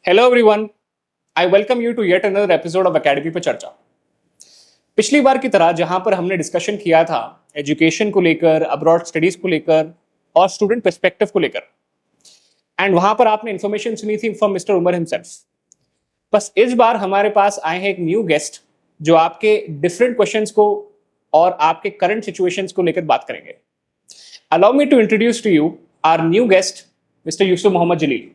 Hello everyone, I welcome you to yet another episode of academy पे चर्चा। पिछली बार की तरह जहां पर हमने डिस्कशन किया था एजुकेशन को लेकर, अब्रॉड स्टडीज को लेकर और स्टूडेंट पर्सपेक्टिव को लेकर, एंड वहां पर आपने इन्फॉर्मेशन सुनी थी फ्रॉम मिस्टर उमर हिमसेल्फ। बस इस बार हमारे पास आए हैं एक न्यू गेस्ट जो आपके डिफरेंट क्वेश्चंस को और आपके करंट सिचुएशंस को लेकर बात करेंगे। Allow me to introduce to you our new guest mister Yusuf Mohammed Jaleel.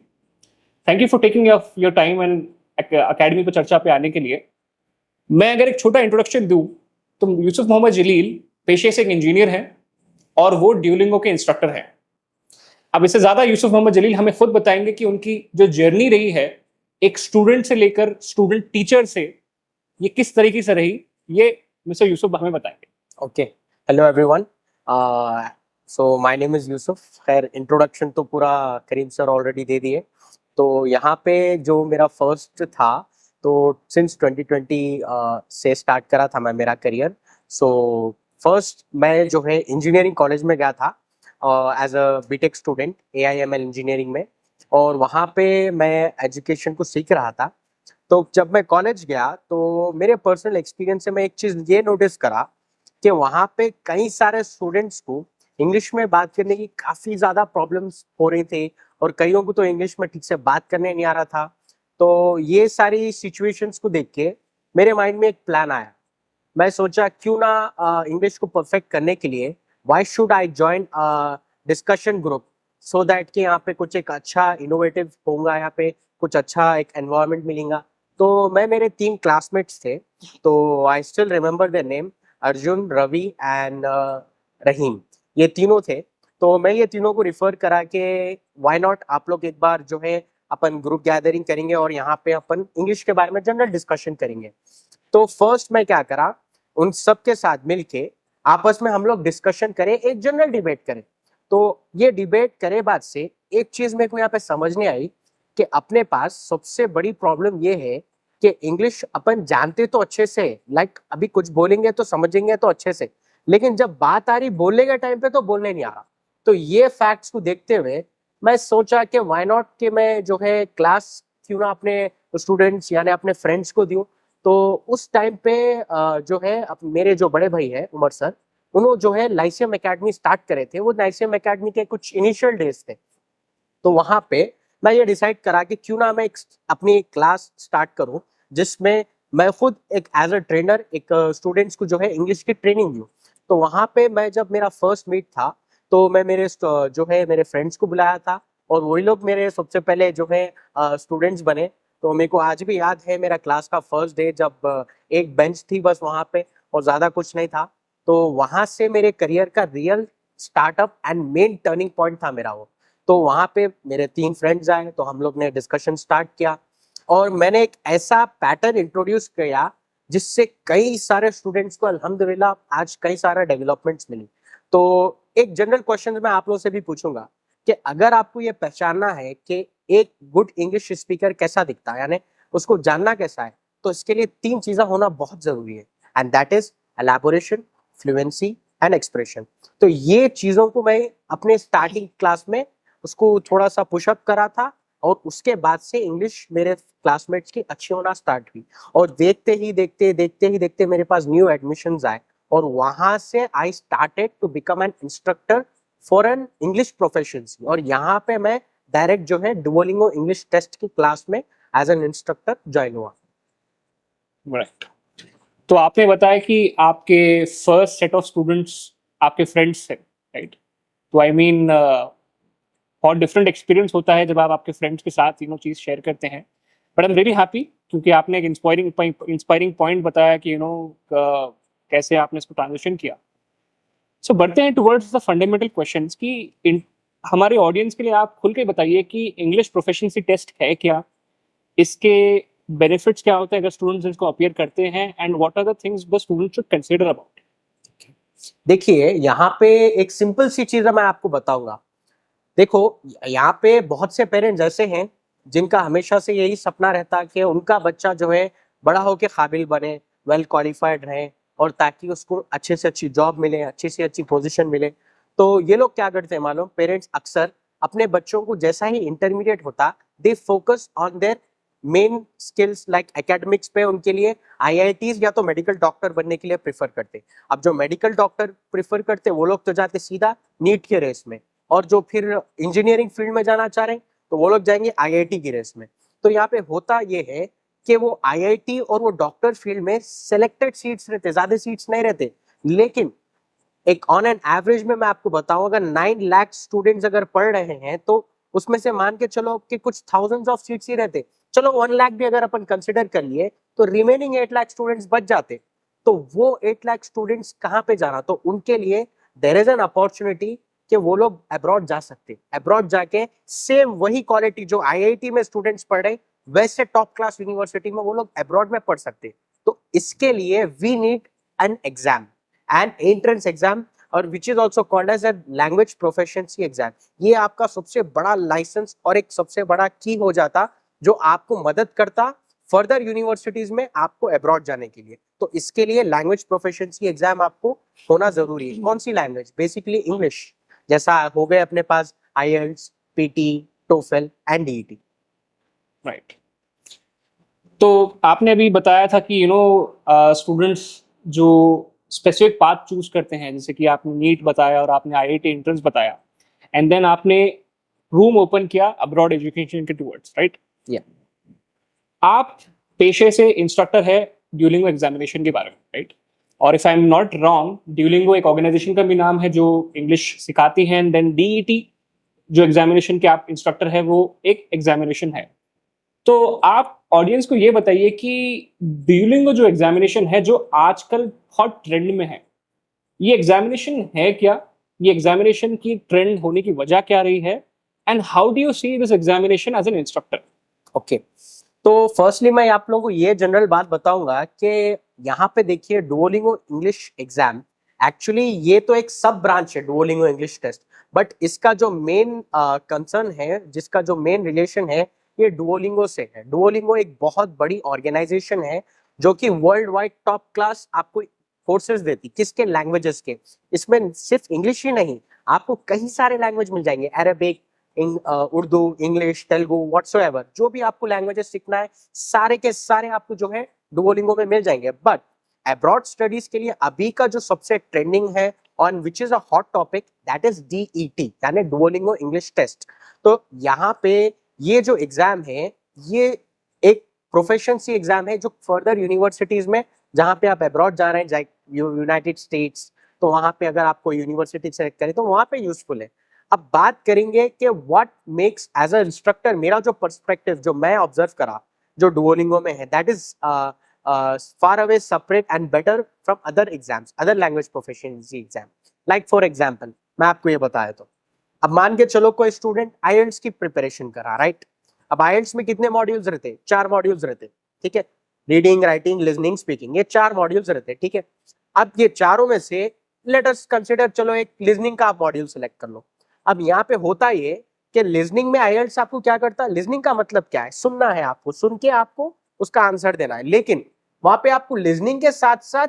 Thank you for taking your time and academy पर चर्चा पे आने के लिए। मैं अगर एक छोटा इंट्रोडक्शन दूं तो यूसुफ मोहम्मद जलील पेशे से एक इंजीनियर हैं और वो ड्यूलिंगो के इंस्ट्रक्टर हैं। अब इससे ज्यादा यूसुफ मोहम्मद जलील हमें खुद बताएंगे कि उनकी जो जर्नी रही है एक स्टूडेंट से लेकर स्टूडेंट टीचर से, ये किस तरीके से रही, ये मिस्टर यूसुफ हमें बताएंगे। Okay, hello everyone. So my name is Yusuf. खैर, इंट्रोडक्शन तो पूरा करीम सर ऑलरेडी दे दिए। तो यहाँ पे जो मेरा फर्स्ट था, तो सिंस 2020 से स्टार्ट करा था मैं मेरा करियर। सो फर्स्ट मैं जो है इंजीनियरिंग कॉलेज में गया था as a BTech student AIML engineering में, और वहाँ पे मैं एजुकेशन को सीख रहा था। तो जब मैं कॉलेज गया तो मेरे पर्सनल एक्सपीरियंस से मैं एक चीज़ ये नोटिस करा कि वहाँ पे कई सारे स्टूडेंट्स को इंग्लिश में बात करने की काफ़ी ज़्यादा प्रॉब्लम्स हो रही थी, और कईयों को तो इंग्लिश में ठीक से बात करने नहीं आ रहा था। तो ये सारी सिचुएशंस को देख के मेरे माइंड में एक प्लान आया। मैं सोचा क्यों ना इंग्लिश को परफेक्ट करने के लिए why should I join discussion group, so that कि यहाँ पे कुछ एक अच्छा इनोवेटिव होगा, यहाँ पे कुछ अच्छा एक एनवायरनमेंट मिलेगा। तो मैं मेरे 3 क्लासमेट्स थे, तो I still remember their name, Arjun, Ravi and Rahim. ये तीनों थे। तो मैं ये तीनों को रिफर करा कि व्हाई नॉट आप लोग एक बार जो है अपन ग्रुप गैदरिंग करेंगे और यहाँ पे अपन इंग्लिश के बारे में जनरल डिस्कशन करेंगे। तो फर्स्ट मैं क्या करा, उन सब के साथ मिलके आपस में हम लोग डिस्कशन करें, एक जनरल डिबेट करें। तो ये डिबेट करे बाद से एक चीज मेरे को यहाँ पे समझने आई कि अपने पास सबसे बड़ी प्रॉब्लम ये है कि इंग्लिश अपन जानते तो अच्छे से, लाइक अभी कुछ बोलेंगे तो समझेंगे तो अच्छे से, लेकिन जब बात आ रही बोलने के टाइम पे तो बोलने नहीं आ रहा। तो ये फैक्ट्स को देखते हुए मैं सोचा कि व्हाई नॉट कि मैं जो है क्लास क्यों ना अपने स्टूडेंट्स यानी अपने फ्रेंड्स को दूं। तो उस टाइम पे जो है मेरे जो बड़े भाई है उमर सर, उन्होंने जो है लाइसियम एकेडमी स्टार्ट करे थे। वो लाइसियम एकेडमी के कुछ इनिशियल डेज थे। तो वहां पे मैं ये डिसाइड करा कि क्यों ना मैं अपनी क्लास स्टार्ट करूं जिसमें मैं खुद एक एज अ ट्रेनर एक स्टूडेंट्स को जो है इंग्लिश की ट्रेनिंग दूं। तो वहां पे मैं जब मेरा फर्स्ट मीट था, तो मैं मेरे जो है मेरे फ्रेंड्स को बुलाया था, और वही लोग मेरे सबसे पहले जो है स्टूडेंट्स बने। तो मेरे को आज भी याद है मेरा क्लास का फर्स्ट डे, जब एक बेंच थी बस वहां पे और ज्यादा कुछ नहीं था। तो वहां से मेरे करियर का real startup and main turning point था मेरा वो। तो वहां पे मेरे 3 फ्रेंड्स आए, तो हम लोग ने डिस्कशन स्टार्ट किया, और मैंने एक ऐसा पैटर्न इंट्रोड्यूस किया जिससे कई सारे स्टूडेंट्स को अल्हम्दुलिल्लाह आज कई सारे डेवलपमेंट्स मिली। तो एक जनरल क्वेश्चन मैं आप लोगों से भी पूछूंगा कि अगर आपको ये पहचानना है कि एक गुड इंग्लिश स्पीकर कैसा दिखता है, यानी उसको जानना कैसा है, तो इसके लिए 3 चीजें होना बहुत जरूरी है, and that is elaboration, fluency and expression. तो ये चीजों को मैं अपने स्टार्टिंग क्लास में उसको थोड़ा सा पुशअप करा था, और उसके बाद से इंग्लिश मेरे क्लासमेट्स की अच्छी होना स्टार्ट हुई। और देखते ही देखते मेरे पास न्यू एडमिशंस आए, और वहां से I started to become an instructor for an English professions. और यहाँ पे मैं डायरेक्ट जो है डुओलिंगो इंग्लिश टेस्ट की क्लास में एज एन इंस्ट्रक्टर ज्वाइन हुआ। राइट। तो आपने बताया कि आपके फर्स्ट सेट ऑफ स्टूडेंट्स आपके फ्रेंड्स थे, राइट? तो आई मीन बहुत डिफरेंट एक्सपीरियंस होता है जब आप आपके फ्रेंड्स के साथ तीनों चीज़ शेयर करते हैं। But I am very happy क्योंकि आपने एक इंस्पायरिंग पॉइंट बताया कि कैसे आपने इसको ट्रांजिशन किया। सो बढ़ते हैं टुवर्ड्स द फंडामेंटल क्वेश्चंस कि हमारे ऑडियंस के लिए आप खुल के बताइए कि इंग्लिश प्रोफिशिएंसी टेस्ट है क्या, इसके बेनिफिट्स क्या होते हैं अगर स्टूडेंट्स इसको अपीयर करते हैं, and what are the things the student should consider about. देखिए, यहाँ पे एक सिंपल सी चीज मैं आपको बताऊंगा। देखो, यहाँ पे बहुत से पेरेंट्स ऐसे हैं जिनका हमेशा से यही सपना रहता है कि उनका बच्चा जो है बड़ा होकर काबिल बने, वेल क्वालिफाइड रहे, और ताकि उसको अच्छे से अच्छी जॉब मिले, अच्छी से अच्छी पोजीशन मिले। तो ये लोग क्या करते हैं मालूम, पेरेंट्स अक्सर अपने बच्चों को जैसा ही इंटरमीडिएट होता, they focus on their main skills like academics पे उनके लिए आईआईटीज या तो मेडिकल डॉक्टर बनने के लिए प्रेफर करते। अब जो मेडिकल डॉक्टर प्रेफर करते वो लोग तो जाते सीधा नीट के रेस में, और जो फिर इंजीनियरिंग फील्ड में जाना चाह रहे हैं तो वो लोग जाएंगे आईआईटी की रेस में। तो यहाँ पे होता ये है कि वो आईआईटी और वो डॉक्टर फील्ड में सिलेक्टेड सीट्स रहते, ज्यादा सीट्स नहीं रहते, लेकिन एक ऑन एन एवरेज में मैं आपको बताऊं अगर 9 लाख स्टूडेंट्स अगर पढ़ रहे हैं तो उसमें से मान के चलो कि कुछ थाउजेंड्स ऑफ सीट्स ही रहते, चलो 1 लाख भी अगर अपन कंसिडर कर लिए तो रिमेनिंग 8 लाख स्टूडेंट्स बच जाते। तो वो 8 लाख स्टूडेंट्स कहाँ पे जाना, तो उनके लिए देयर इज एन अपॉर्चुनिटी कि वो लोग अब्रॉड जा सकते, अब्रॉड जाके सेम वही क्वालिटी जो आईआईटी में स्टूडेंट्स पढ़ रहे वैसे टॉप क्लास यूनिवर्सिटी में वो लोग अब्रॉड में पढ़ सकते। तो इसके लिए we need an exam, an entrance exam, और which is also called as a language proficiency exam. ये आपका सबसे बड़ा लाइसेंस और एक सबसे बड़ा की हो जाता जो आपको मदद करता फर्दर यूनिवर्सिटीज में आपको अब्रॉड जाने के लिए। तो इसके लिए लैंग्वेज प्रोफिशिएंसी एग्जाम आपको होना जरूरी है। कौन सी लैंग्वेज? बेसिकली इंग्लिश, जैसा हो गए अपने पास IELTS, PT, TOEFL and DET. Right. तो आपने अभी बताया था कि स्टूडेंट्स जो स्पेसिफिक पाथ चूज करते हैं, जैसे कि आपने नीट बताया और आपने आईआईटी एंट्रेंस बताया, एंड देन आपने रूम ओपन किया अब्रॉड एजुकेशन के टुवर्ड्स, राइट? Yeah. आप पेशे से इंस्ट्रक्टर है ड्यूलिंगो एग्जामिनेशन के बारे में, राइट? और if I am not wrong, Duolingo एक ऑर्गेनाइजेशन का भी नाम है जो इंग्लिश सिखाती है, एंड देन डीईटी जो एग्जामिनेशन के आप इंस्ट्रक्टर है वो एक एग्जामिनेशन है। तो आप ऑडियंस को ये बताइए कि ड्यूलिंगो जो एग्जामिनेशन है जो आजकल बहुत ट्रेंड में है, ये एग्जामिनेशन है क्या? ये एग्जामिनेशन की ट्रेंड होने की वजह क्या रही है? And how do you see this examination as an instructor? Okay, तो फर्स्टली मैं आप लोगों को ये जनरल बात बताऊंगा कि यहाँ पे देखिए डुओलिंगो इंग्लिश एग्जाम एक्चुअली ये तो एक सब ब्रांच है डुओलिंगो इंग्लिश टेस्ट, बट इसका जो मेन कंसर्न है, जिसका जो मेन रिलेशन है ये डुओलिंगो से है। डुओलिंगो एक बहुत बड़ी ऑर्गेनाइजेशन है जो कि वर्ल्ड वाइड टॉप क्लास आपको कोर्सेज देती, किसके? लैंग्वेजेस के। इसमें सिर्फ इंग्लिश ही नहीं, आपको कई सारे लैंग्वेज मिल जाएंगे, Arabic, Urdu, English, Telugu, whatsoever, जो भी आपको लैंग्वेजेस सीखना है सारे के सारे आपको जो है डुओलिंगो में मिल जाएंगे। बट अब्रॉड स्टडीज के लिए अभी का जो सबसे ट्रेंडिंग है on which is a hot topic, that is DET यानी डुओलिंगो इंग्लिश टेस्ट। तो यहाँ पे ये जो एग्जाम है ये एक प्रोफिशिएंसी एग्जाम है जो फर्दर यूनिवर्सिटीज में जहाँ पे आप अब्रॉड जा रहे हैं, यूनाइटेड स्टेट्स, तो वहां पे अगर आपको यूनिवर्सिटी सेलेक्ट करें तो वहां पे यूजफुल है। अब बात करेंगे कि what makes as a instructor, मेरा जो पर्सपेक्टिव जो मैं ऑब्जर्व करा जो डुओलिंगो में है, that is far away separate and better from other exams, other language proficiency exam. Like for example मैं आपको ये बताया, तो अब मान के चलो कोई स्टूडेंट आईएलटीएस की प्रिपरेशन करा, राइट? अब आईएलटीएस में कितने मॉड्यूल्स रहते? 4 मॉड्यूल्स रहते, ठीक है? रीडिंग, राइटिंग, लिसनिंग, स्पीकिंग, ये 4 मॉड्यूल्स रहते, ठीक है? अब ये चारों में से लेट अस कंसीडर, चलो एक लिसनिंग का आप मॉड्यूल सेलेक्ट कर लो। अब यहाँ पे होता ये कि लिसनिंग में आईएलटीएस आपको क्या करता है? लिसनिंग का मतलब क्या है? सुनना है आपको, सुन के आपको उसका आंसर देना है, लेकिन वहां पे आपको लिसनिंग के साथ साथ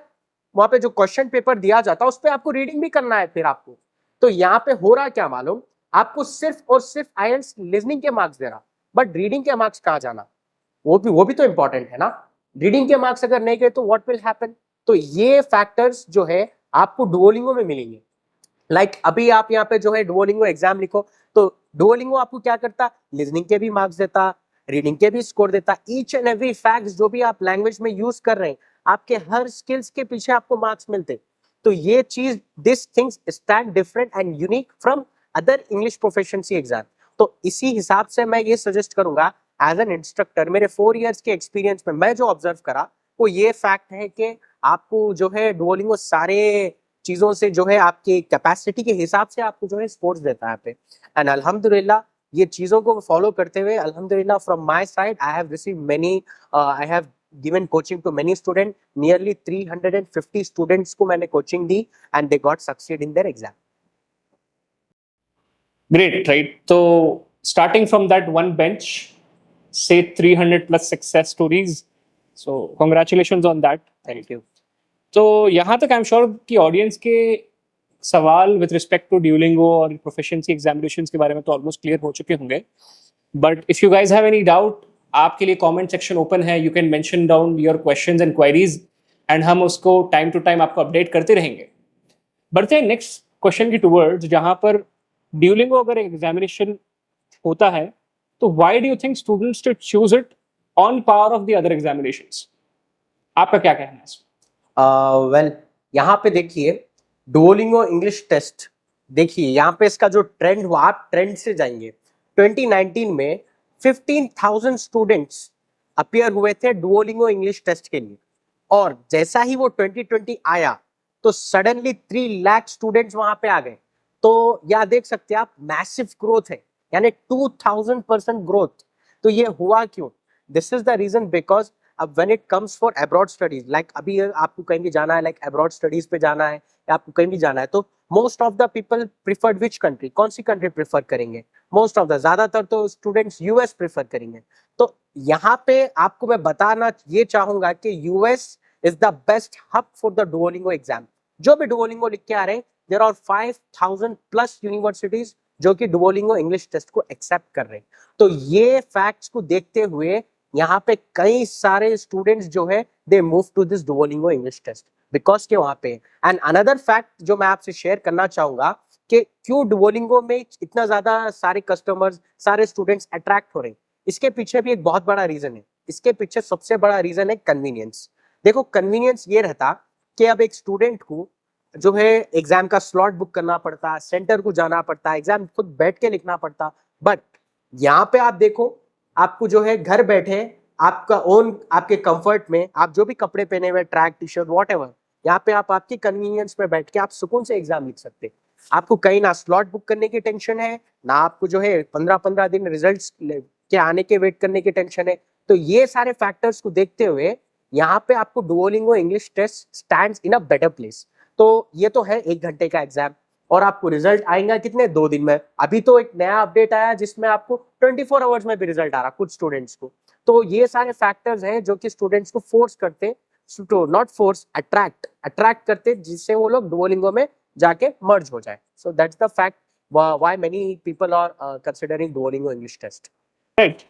वहां पे जो क्वेश्चन पेपर दिया जाता है उस पर आपको रीडिंग भी करना है फिर आपको। तो यहाँ पे हो रहा क्या मालूम, आपको सिर्फ और सिर्फ आईएलटीएस लिसनिंग के मार्क्स दे रहा, बट रीडिंग के मार्क्स कहाँ जाना? वो भी तो इंपॉर्टेंट है ना। रीडिंग के मार्क्स अगर नहीं गए तो व्हाट विल हैपन? तो ये फैक्टर्स जो है आपको डुओलिंगो में मिलेंगे। लाइक अभी आप यहाँ पे जो है डुओलिंगो एग्जाम लिखो तो डुओलिंगो आपको क्या करता? लिसनिंग के भी मार्क्स देता, रीडिंग के भी स्कोर देता, ईच एंड एवरी फैक्ट्स जो भी आप लैंग्वेज में यूज कर रहे हैं आपके हर स्किल्स के पीछे आपको मार्क्स मिलते। तो ये चीज, this things stand different and unique from other English proficiency exam. तो इसी हिसाब से मैं ये सजेस्ट करूंगा एज एन इंस्ट्रक्टर, मेरे 4 इयर्स के एक्सपीरियंस में मैं जो ऑब्जर्व करा वो ये फैक्ट है कि आपको जो है डुओलिंगो सारे चीजों से जो है आपकी कैपेसिटी के हिसाब से आपको जो है स्कोर्स देता है पे। एंड अल्हम्दुलिल्लाह ये चीजों को फॉलो करते हुए अल्हम्दुलिल्लाह from my side I have received many, I have given coaching to many student, nearly 350 students को मैंने कोचिंग दी and they got succeed in their exam. Great, right? So starting from that one bench, say 300 plus success stories. So congratulations on that. Thank you. तो यहाँ तक आई am sure कि audience के सवाल with respect to Duolingo और proficiency examinations के बारे में तो ऑलमोस्ट क्लियर हो चुके होंगे, but if you guys have any doubt आपके लिए कमेंट सेक्शन ओपन है, you can mention down your questions and queries and हम उसको टाइम टू टाइम आपको अपडेट करते रहेंगे। बढ़ते हैं नेक्स्ट क्वेश्चन की टूवर्ड्स, जहां पर ड्यूलिंगो अगर एग्जामिनेशन होता है तो why do you think students to choose it on power of the other examinations? आपका क्या कहना है इसमें? वेल यहाँ पे देखिए, डुओलिंगो इंग्लिश टेस्ट, देखिए यहाँ पे इसका जो ट्रेंड हुआ, आप ट्रेंड से जाएंगे। 2019 में 15,000 स्टूडेंट्स अपियर हुए थे डुओलिंगो इंग्लिश टेस्ट के लिए, और जैसा ही वो 2020 आया तो सडनली 3 लाख स्टूडेंट्स वहां पे आ गए। तो यह देख सकते हैं आप, मैसिव ग्रोथ है, यानी 2000% ग्रोथ। तो ये हुआ क्यों? This is the reason, because अब when it comes for abroad studies, like अभी आपको कहीं भी जाना है, लाइक अब्रॉड स्टडीज पे जाना है या आपको कहीं भी जाना है, तो most of the people preferred which country, कौन सी कंट्री प्रिफर करेंगे? मोस्ट ऑफ द, ज्यादातर तो स्टूडेंट्स यूएस प्रिफर करेंगे। तो यहाँ पे आपको मैं बताना ये चाहूंगा कि US is the best hub for the Duolingo exam. जो भी डुओलिंगो लिख के आ रहे हैं, देयर आर 5,000 प्लस यूनिवर्सिटीज जो कि डुओलिंगो इंग्लिश टेस्ट को एक्सेप्ट कर रहे हैं। तो ये फैक्ट्स को देखते हुए यहाँ पे कई सारे स्टूडेंट्स जो है they move to this Duolingo English test because के वहां पे। एंड अनदर फैक्ट जो मैं आपसे शेयर करना चाहूंगा कि क्यों डुओलिंगो में इतना ज्यादा सारे कस्टमर्स, सारे स्टूडेंट्स अट्रैक्ट हो रहे हैं, इसके पीछे भी एक बहुत बड़ा रीजन है। इसके पीछे सबसे बड़ा रीजन है कन्वीनियंस। देखो, कन्वीनियंस ये रहता कि अब एक स्टूडेंट को जो है एग्जाम का स्लॉट बुक करना पड़ता, सेंटर को जाना पड़ता, एग्जाम खुद बैठ के लिखना पड़ता। बट यहाँ पे आप देखो, आपको जो है घर बैठे आपका ओन, आपके कंफर्ट में आप जो भी कपड़े पहने हुए, track, T shirt, what ever, यहाँ पे आप आपकी कन्वीनियंस में बैठ के आप सुकून से एग्जाम लिख सकते। आपको कहीं ना स्लॉट बुक करने की टेंशन है, ना आपको जो है 15-15 दिन रिजल्ट्स के आने के वेट करने की टेंशन है। तो ये सारे फैक्टर्स को देखते हुए यहाँ पे आपको Duolingo English test stands in a better place. तो ये तो है 1 घंटे का एग्जाम, और आपको रिजल्ट आएगा कितने, 2 दिन में। अभी तो एक नया अपडेट आया जिसमें आपको 24 आवर्स में भी रिजल्ट आ रहा कुछ स्टूडेंट्स को। तो ये सारे फैक्टर्स हैं जो कि स्टूडेंट्स को फोर्स करते, नॉट फोर्स, अट्रैक्ट करते, जिससे वो लोग डुओलिंगो में जाके मर्ज हो जाए। So that's the fact why many people are considering Duolingo English test. Right,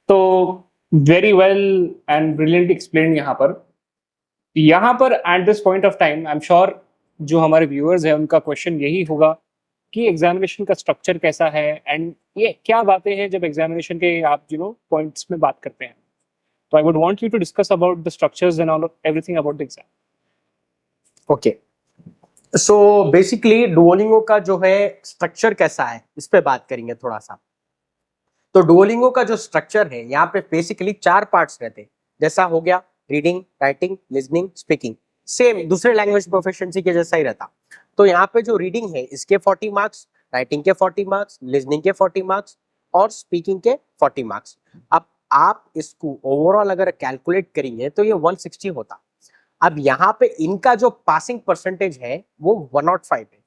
तो very well and brilliant explain. यहाँ पर at this point of time I am sure जो हमारे व्यूअर्स हैं उनका क्वेश्चन यही होगा कि एग्जामिनेशन का स्ट्रक्चर कैसा है एंड ये क्या बातें हैं जब एग्जामिनेशन के आप पॉइंट्स में बात करते हैं। तो I would want you to discuss about the structures and all everything about the exam. Okay, so basically Duolingo का जो है स्ट्रक्चर कैसा है, इस पे बात करेंगे थोड़ा सा। तो डुओलिंगो का जो स्ट्रक्चर है, यहाँ पे बेसिकली 4 पार्ट्स रहते हैं। जैसा हो गया reading, writing, listening, speaking, same दूसरे लैंग्वेज प्रोफिशिएंसी के जैसा ही रहता। तो यहाँ पे जो रीडिंग है इसके 40 मार्क्स, राइटिंग के 40 मार्क्स, लिसनिंग के 40 मार्क्स और स्पीकिंग के 40 मार्क्स। अब आप इसको ओवरऑल अगर कैलकुलेट करेंगे तो ये 160 होता। अब यहाँ पे इनका जो पासिंग परसेंटेज है वो 105 है।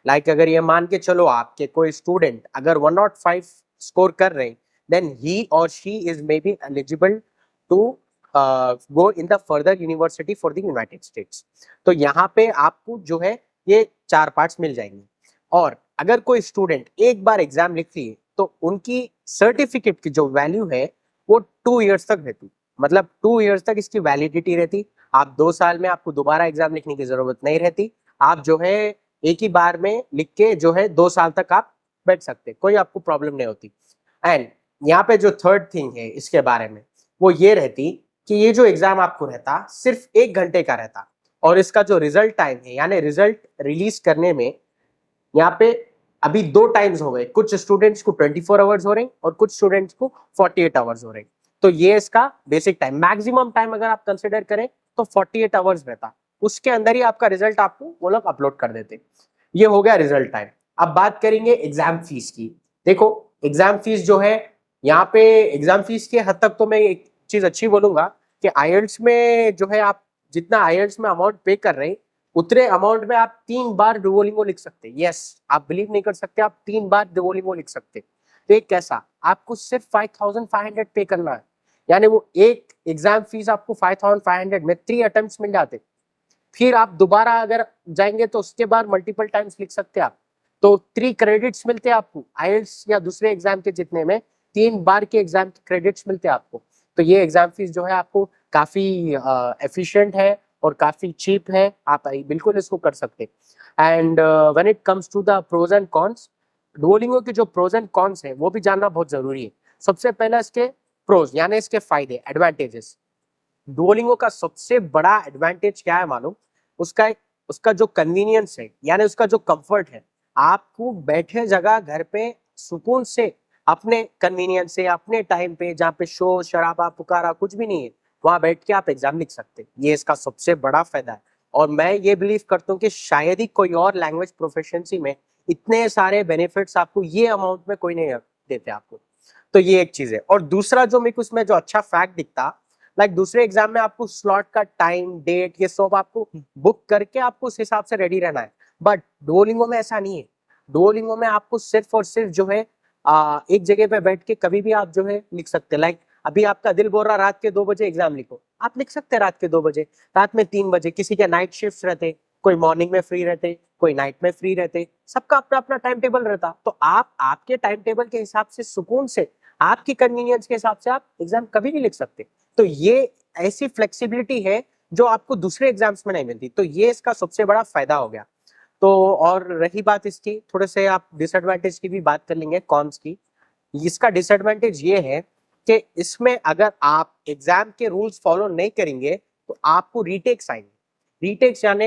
लाइक अगर ये मान के चलो आपके कोई स्टूडेंट अगर 105 स्कोर कर रहे हैं, देन ही और she is may be eligible to go in the further university for the United States. तो यहाँ पे आपको जो है ये 4 पार्ट्स मिल जाएंगे। और अगर कोई स्टूडेंट एक बार एग्जाम लिख लिए तो उनकी सर्टिफिकेट की जो वैल्यू है वो 2 इयर्स तक रहती, मतलब 2 इयर्स तक इसकी वैलिडिटी रहती। आप 2 साल में आपको दोबारा एग्जाम लिखने की जरूरत नहीं रहती। आप जो है एक ही बार में लिख के जो है 2 साल तक आप बैठ सकते, कोई आपको प्रॉब्लम नहीं होती। एंड यहाँ पे जो थर्ड थिंग है इसके बारे में वो ये रहती कि ये जो एग्जाम आपको रहता सिर्फ 1 घंटे का रहता, और इसका जो रिजल्ट टाइम है यानी रिजल्ट रिलीज करने में यहाँ पे अभी 2 टाइम्स हो गए। कुछ स्टूडेंट्स को 24 आवर्स हो रहे हैं और कुछ स्टूडेंट्स को 48 आवर्स हो रहे हैं। तो ये इसका बेसिक टाइम, मैक्सिमम टाइम अगर आप कंसिडर करें तो 48 आवर्स रहता। उसके अंदर ही आपका रिजल्ट आपको वो लोग अपलोड कर देते। ये हो गया रिजल्ट टाइम। अब बात करेंगे एग्जाम फीस की। देखो एग्जाम फीस जो है यहाँ पे, एग्जाम फीस के हद तक तो मैं एक चीज अच्छी बोलूंगा कि आईएलटीएस में जो है आप जितना आईएलटीएस में अमाउंट पे कर रहे हैं उतने अमाउंट में आप 3 बार डुओलिंगो लिख सकते हैं। यस, आप बिलीव नहीं कर सकते, आप 3 बार डुओलिंगो लिख सकते। तो एक कैसा, आपको सिर्फ 5500 पे करना है, यानी वो एक एग्जाम फीस आपको 5500 में 3 अटेम्प्ट्स मिल जाते। फिर आप दोबारा अगर जाएंगे तो उसके बाद मल्टीपल टाइम्स लिख सकते हैं आप, तो 3 क्रेडिट्स मिलते हैं आपको। आईएलटीएस या दूसरे एग्जाम के जितने में 3 बार के एग्जाम के क्रेडिट्स मिलते हैं आपको। तो ये एग्जाम फीस जो है आपको काफी एफिशिएंट है और काफी चीप है, आप बिल्कुल इसको कर सकते हैं। And when it comes to the pros and cons, Duolingo के जो प्रोज एंड कॉन्स है वो भी जानना बहुत जरूरी है। सबसे पहला इसके प्रोज यानी इसके फायदे, एडवांटेजेस। डुओलिंगो का सबसे बड़ा एडवांटेज क्या है मालूम? उसका उसका जो कन्वीनियंस है यानी उसका जो कंफर्ट है। आपको बैठे जगह घर पे सुकून से अपने कन्वीनियंस से अपने टाइम पे, जहाँ पे शोर शराबा पुकारा कुछ भी नहीं है, वहां बैठ के आप एग्जाम लिख सकते हैं। ये इसका सबसे बड़ा फायदा है। और मैं ये बिलीव करता हूँ कि शायद ही कोई और लैंग्वेज प्रोफिशिएंसी में इतने सारे बेनिफिट्स आपको ये अमाउंट में कोई नहीं देते आपको। तो ये एक चीज है। और दूसरा जो मेरे को इसमें जो अच्छा फैक्ट दिखता, लाइक दूसरे एग्जाम में आपको स्लॉट का टाइम डेट ये सब आपको बुक करके आपको उस हिसाब से रेडी रहना है, बट डुओलिंगो में ऐसा नहीं है। डुओलिंगो में आपको सिर्फ और सिर्फ जो है एक जगह पे बैठ के कभी भी आप जो है लिख सकते हैं। लाइक अभी आपका दिल बोल रहा रात के 2 बजे एग्जाम लिखो, आप लिख सकते हैं रात के 2 बजे, रात में 3 बजे। किसी के नाइट शिफ्ट रहते, कोई मॉर्निंग में फ्री रहते, कोई नाइट में फ्री रहते, सबका अपना अपना टाइम टेबल रहता। तो आप आपके टाइम टेबल के हिसाब से सुकून से, आपकी कन्वीनियंस के हिसाब से आप एग्जाम कभी भी लिख सकते। तो ये ऐसी फ्लेक्सिबिलिटी है जो आपको दूसरे एग्जाम्स में नहीं मिलती। तो ये इसका सबसे बड़ा फायदा हो गया। तो और रही बात इसकी, थोड़े से आप डिसएडवांटेज की भी बात कर लेंगे, कॉन्स की। इसका डिसएडवांटेज ये है कि इसमें अगर आप एग्जाम के रूल्स फॉलो नहीं करेंगे तो आपको रीटेक्स आएंगे। रीटेक्स यानी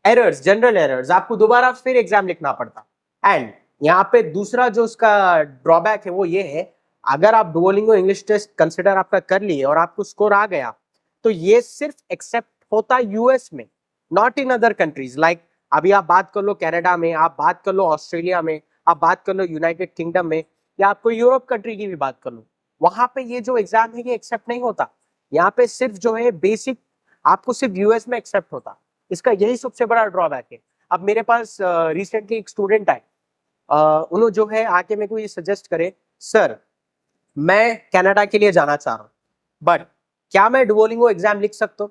एरर्स, जनरल एरर्स, आपको दोबारा फिर एग्जाम लिखना पड़ता। एंड यहाँ पे दूसरा जो उसका ड्रॉबैक है वो ये है, अगर आप डुओलिंगो इंग्लिश टेस्ट कंसिडर आपका कर लिए और आपको स्कोर आ गया, तो ये सिर्फ एक्सेप्ट होता यूएस में, not in other countries. Like अभी आप बात कर लो कनाडा में, आप बात कर लो ऑस्ट्रेलिया में, आप बात कर लो यूनाइटेड किंगडम में, या आपको यूरोप कंट्री की भी बात कर लो, वहां पे ये जो एग्जाम है ये एक्सेप्ट नहीं होता। यहाँ पे सिर्फ जो है बेसिक आपको सिर्फ यूएस में एक्सेप्ट होता। इसका यही सबसे बड़ा ड्रॉबैक है। अब मेरे पास रिसेंटली एक स्टूडेंट आए, उन्होंने जो है आके मेरे को ये सजेस्ट करे, सर मैं कनाडा के लिए जाना चाह रहा हूँ, बट क्या मैं डुओलिंगो एग्जाम लिख सकता हूँ?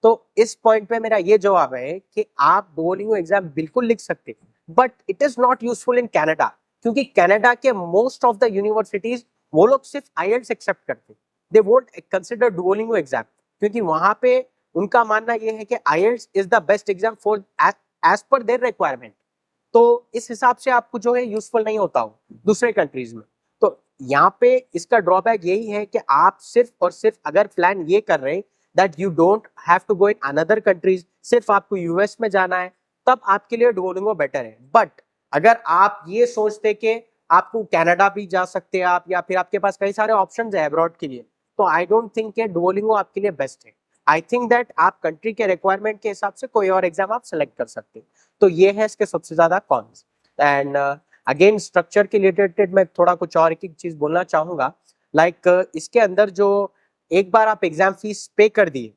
तो इस पॉइंट पे मेरा ये जवाब है कि आप डुओलिंगो एग्जाम बिल्कुल लिख सकते हैं, but it is not useful in Canada. क्योंकि कनाडा के मोस्ट ऑफ द यूनिवर्सिटीज वो लोग सिर्फ आईएलटीएस एक्सेप्ट करते हैं, they won't consider Duolingo exam. क्योंकि वहां पे उनका मानना ये है कि IELTS is the best exam for as per their requirement. तो इस हिसाब से आपको जो है यूजफुल नहीं होता हो दूसरे कंट्रीज में। तो यहाँ पे इसका ड्रॉबैक यही है कि आप सिर्फ और सिर्फ अगर प्लान ये कर रहे हैं that you don't have to go in another countries, सिर्फ आपको यूएस में जाना है, तब आपके लिए डुओलिंगो बेटर है। बट अगर आप ये सोचते कि आपको कनाडा भी जा सकते हैं आप, या फिर आपके पास कई सारे ऑप्शन है अब्रॉड के लिए, तो आई डोंट थिंक कि डुओलिंगो आपके लिए बेस्ट है। आई थिंक दैट आप कंट्री के रिक्वायरमेंट के हिसाब से कोई और एग्जाम आप सेलेक्ट कर सकते हैं। तो ये है इसके सबसे ज्यादा कॉन्स। एंड अगेन स्ट्रक्चर के रिलेटेड मैं थोड़ा कुछ और एक चीज बोलना चाहूंगा। लाइक इसके अंदर जो एक बार आप एग्जाम फीस पे कर दिए,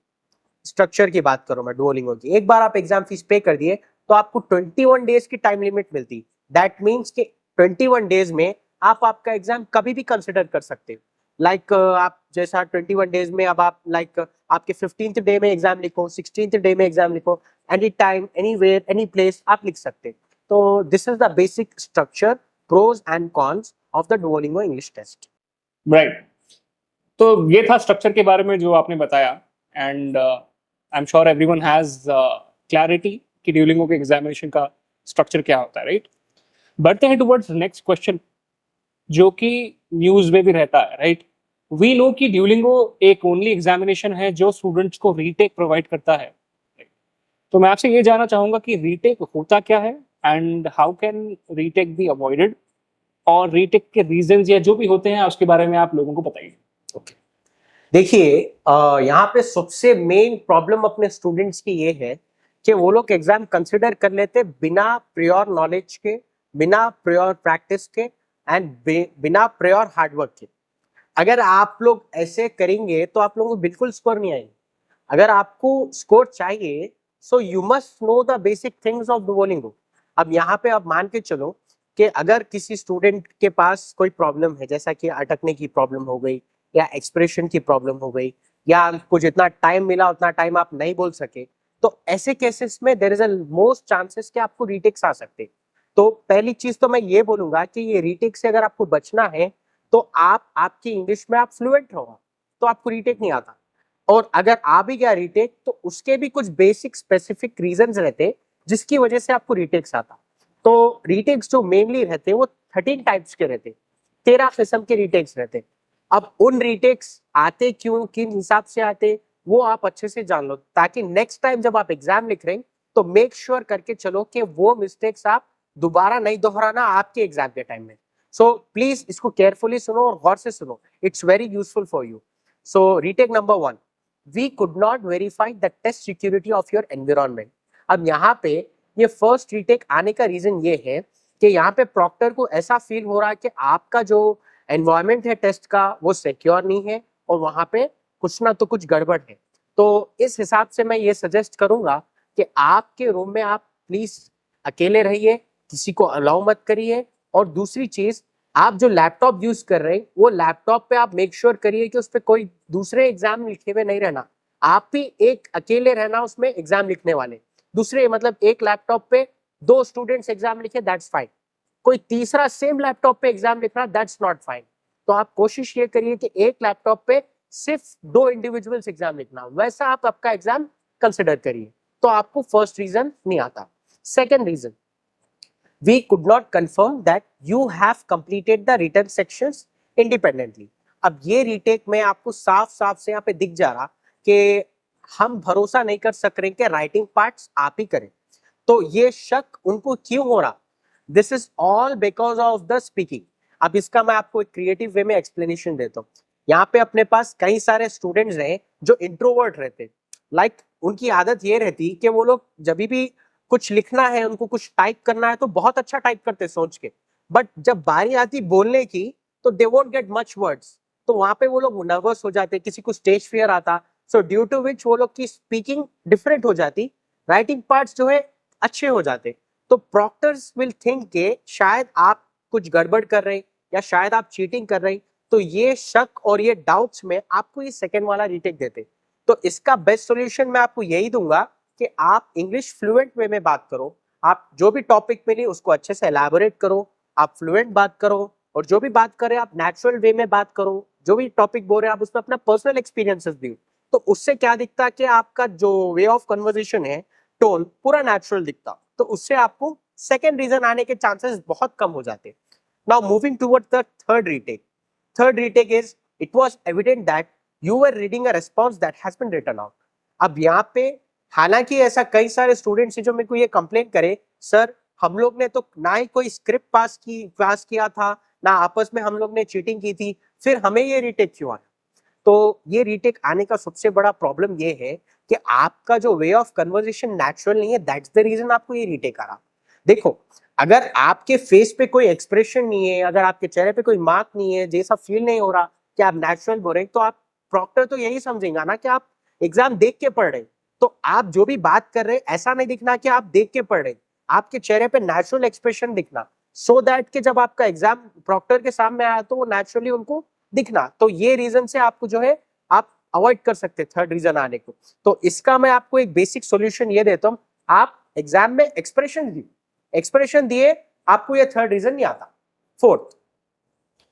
स्ट्रक्चर की बात करूं मैं डुओलिंगो की, एक बार आप एग्जाम फीस पे कर दिए तो आपको 21 डेज की टाइम लिमिट मिलती। दैट मीन्स कि 21 डेज में आप आपका एग्जाम कभी भी कंसिडर कर सकते हो। लाइक आप जैसा 21 डेज में अब आप लाइक आपके 15th डे में एग्जाम लिखो, 16th डे में एग्जाम लिखो, any time anywhere any place आप लिख सकते हैं। तो this is the basic structure, pros and cons of the Duolingo English test. Right. तो ये था स्ट्रक्चर के बारे में जो आपने बताया, and I am sure everyone has clarity कि ड्यूलिंगो के एग्जामिनेशन का स्ट्रक्चर क्या होता है, राइट। बढ़ते हैं टुवर्ड्स नेक्स्ट क्वेश्चन, जो कि न्यूज में भी रहता है, राइट। वी नो कि ड्यूलिंगो एक ओनली एग्जामिनेशन है जो स्टूडेंट्स को रीटेक प्रोवाइड करता है, right? तो मैं आपसे ये जानना चाहूंगा कि रीटेक होता क्या है and how can retake be avoided, और रीटेक के रीजंस या जो भी होते हैं उसके बारे में आप लोगों को बताइए। ओके, देखिए यहाँ पे सबसे मेन प्रॉब्लम अपने स्टूडेंट्स की ये है कि वो लोग एग्जाम कंसिडर कर लेते बिना प्रियोर नॉलेज के, बिना प्रियोर प्रैक्टिस के, एंड बिना प्रियोर हार्डवर्क के। अगर आप लोग ऐसे करेंगे तो आप लोगों को बिल्कुल स्कोर नहीं आएंगे। अगर आपको स्कोर चाहिए so you must know the basic things of Duolingo. अब यहाँ पे आप मान के चलो कि अगर किसी स्टूडेंट के पास कोई प्रॉब्लम है, जैसा कि अटकने की प्रॉब्लम हो गई, या एक्सप्रेशन की प्रॉब्लम हो गई, या आपको जितना टाइम मिला उतना टाइम आप नहीं बोल सके, तो ऐसे केसेस में there is a most chances कि आपको रीटेक्स आ सकते हैं। तो पहली चीज तो मैं ये बोलूंगा कि ये रीटेक से अगर आपको बचना है तो आप आपकी इंग्लिश में आप फ्लुएंट रहो। तो आपको रीटेक नहीं आता, और अगर आ भी गया रीटेक तो उसके भी कुछ बेसिक स्पेसिफिक रीजंस रहते जिसकी वजह से आपको रीटेक्स आता। तो रीटेक्स जो मेनली रहते वो 13 टाइप्स के रहते, 13 किस्म के रीटेक्स रहते। अब उन रीटेक्स आते क्यों, किन हिसाब से आते, वो आप अच्छे से जान लो, ताकि नेक्स्ट टाइम जब आप एग्जाम लिख रहे हैं तो मेक श्योर करके चलो कि वो मिस्टेक्स आप दोबारा नहीं दोहराना आपके एग्जाम के टाइम में। सो प्लीज इसको केयरफुली सुनो और गौर से सुनो, it's very useful for you. So retake number 1, we could not verify the test security of your environment. अब यहाँ पे ये फर्स्ट रीटेक आने का रीजन ये है कि यहाँ पे प्रॉक्टर को ऐसा फील हो रहा है कि आपका जो एनवायरमेंट है टेस्ट का वो सिक्योर नहीं है और वहाँ पे कुछ ना तो कुछ गड़बड़ है। तो इस हिसाब से मैं ये सजेस्ट करूंगा कि आपके रूम में आप प्लीज अकेले रहिए, किसी को अलाउ मत करिए। और दूसरी चीज, आप जो लैपटॉप यूज कर रहे हैं वो लैपटॉप पे आप मेक श्योर करिए कि उस पर कोई दूसरे एग्जाम लिखे हुए नहीं रहना, आप भी एक अकेले रहना उसमें एग्जाम लिखने वाले। दूसरे मतलब एक लैपटॉप पे 2 स्टूडेंट्स एग्जाम लिखे, दैट्स फाइन। कोई तीसरा सेम लैपटॉप पे एग्जाम लिख रहा, दैट्स नॉट फाइन। तो आप कोशिश ये करिए कि एक लैपटॉप पे सिर्फ 2 इंडिविजुअल्स एग्जाम लिखना, वैसा आप आपका एग्जाम कंसिडर करिए, तो आपको फर्स्ट रीजन नहीं आता। Second reason, we could not confirm that you have completed the written sections independently। अब ये रीटेक में आपको साफ साफ से यहाँ पे दिख जा रहा कि हम भरोसा नहीं कर सक रहे कि राइटिंग पार्ट्स आप ही करें। तो ये शक उनको क्यों हो रहा, this is all because of the speaking. अब इसका मैं आपको एक क्रिएटिव वे में एक्सप्लेनेशन देता हूँ। यहाँ पे अपने पास कई सारे स्टूडेंट्स हैं जो इंट्रोवर्ट रहते, लाइक उनकी आदत ये रहती कि वो लोग जब भी कुछ लिखना है, उनको कुछ टाइप करना है तो बहुत अच्छा टाइप करते सोच के, बट जब बारी आती बोलने की तो they won't get much words, तो वहां पे वो लोग नर्वस हो जाते, किसी को स्टेज फियर आता, सो ड्यू टू विच वो लोग की स्पीकिंग डिफरेंट हो जाती, राइटिंग पार्ट्स जो है अच्छे हो जाते। तो प्रॉक्टर्स विल थिंक के शायद आप कुछ गड़बड़ कर रहे या शायद आप चीटिंग कर रहे, तो ये शक और ये डाउट्स में आपको ये सेकेंड वाला रीटेक देते। तो इसका बेस्ट सोल्यूशन मैं आपको यही दूंगा कि आप इंग्लिश फ्लुएंट वे में बात करो, आप जो भी टॉपिक मिली उसको अच्छे से एलैबोरेट करो, आप फ्लुएंट बात करो, और जो भी बात करें आप नेचुरल वे में बात करो, जो भी टॉपिक बोल रहे हैं आप उसमें अपना पर्सनल एक्सपीरियंसेस दियो। तो उससे क्या दिखता है कि आपका जो वे ऑफ कन्वर्सेशन है, टोन पूरा नेचुरल दिखता, तो उससे आपको सेकेंड रीजन आने के चांसेस बहुत कम हो जाते। Now moving toward the third retake. Third retake is, it was evident that you were reading a response that has been written out. अब यहाँ पे हालांकि ऐसा कई सारे स्टूडेंट्स हैं जो मेरे को ये कंप्लेंट करे, सर हम लोग ने तो ना ही कोई स्क्रिप्ट पास किया था, ना आपस में हम लोग ने चीटिंग की थी, फिर हमें ये रीटेक क्यों आया। तो ये रीटेक आने का सबसे बड़ा प्रॉब्लम ये है कि आपका जो वे ऑफ कन्वर्सेशन नेचुरल नहीं है, दैट्स द रीजन आपको ये रीटेक आ रहा। देखो, अगर आपके फेस पे कोई एक्सप्रेशन नहीं है, अगर आपके चेहरे पे कोई मार्क नहीं है, जैसा फील नहीं हो रहा कि आप नेचुरल बोल रहे, तो आप प्रॉक्टर तो यही समझेगा ना कि आप एग्जाम देख के पढ़ रहे। तो आप जो भी बात कर रहे हैं ऐसा नहीं दिखना कि आप देख के पढ़ रहे, आपके चेहरे पे नेचुरल एक्सप्रेशन दिखना, सो दैट कि जब आपका एग्जाम प्रॉक्टर के सामने आया तो वो नेचुरली उनको दिखना। तो ये रीजन से आपको जो है आप अवॉइड कर सकते थर्ड रीजन आने को। तो इसका मैं आपको एक बेसिक सॉल्यूशन ये देता हूँ, आप एग्जाम में एक्सप्रेशन दिए, आपको ये थर्ड रीजन नहीं आता। Fourth,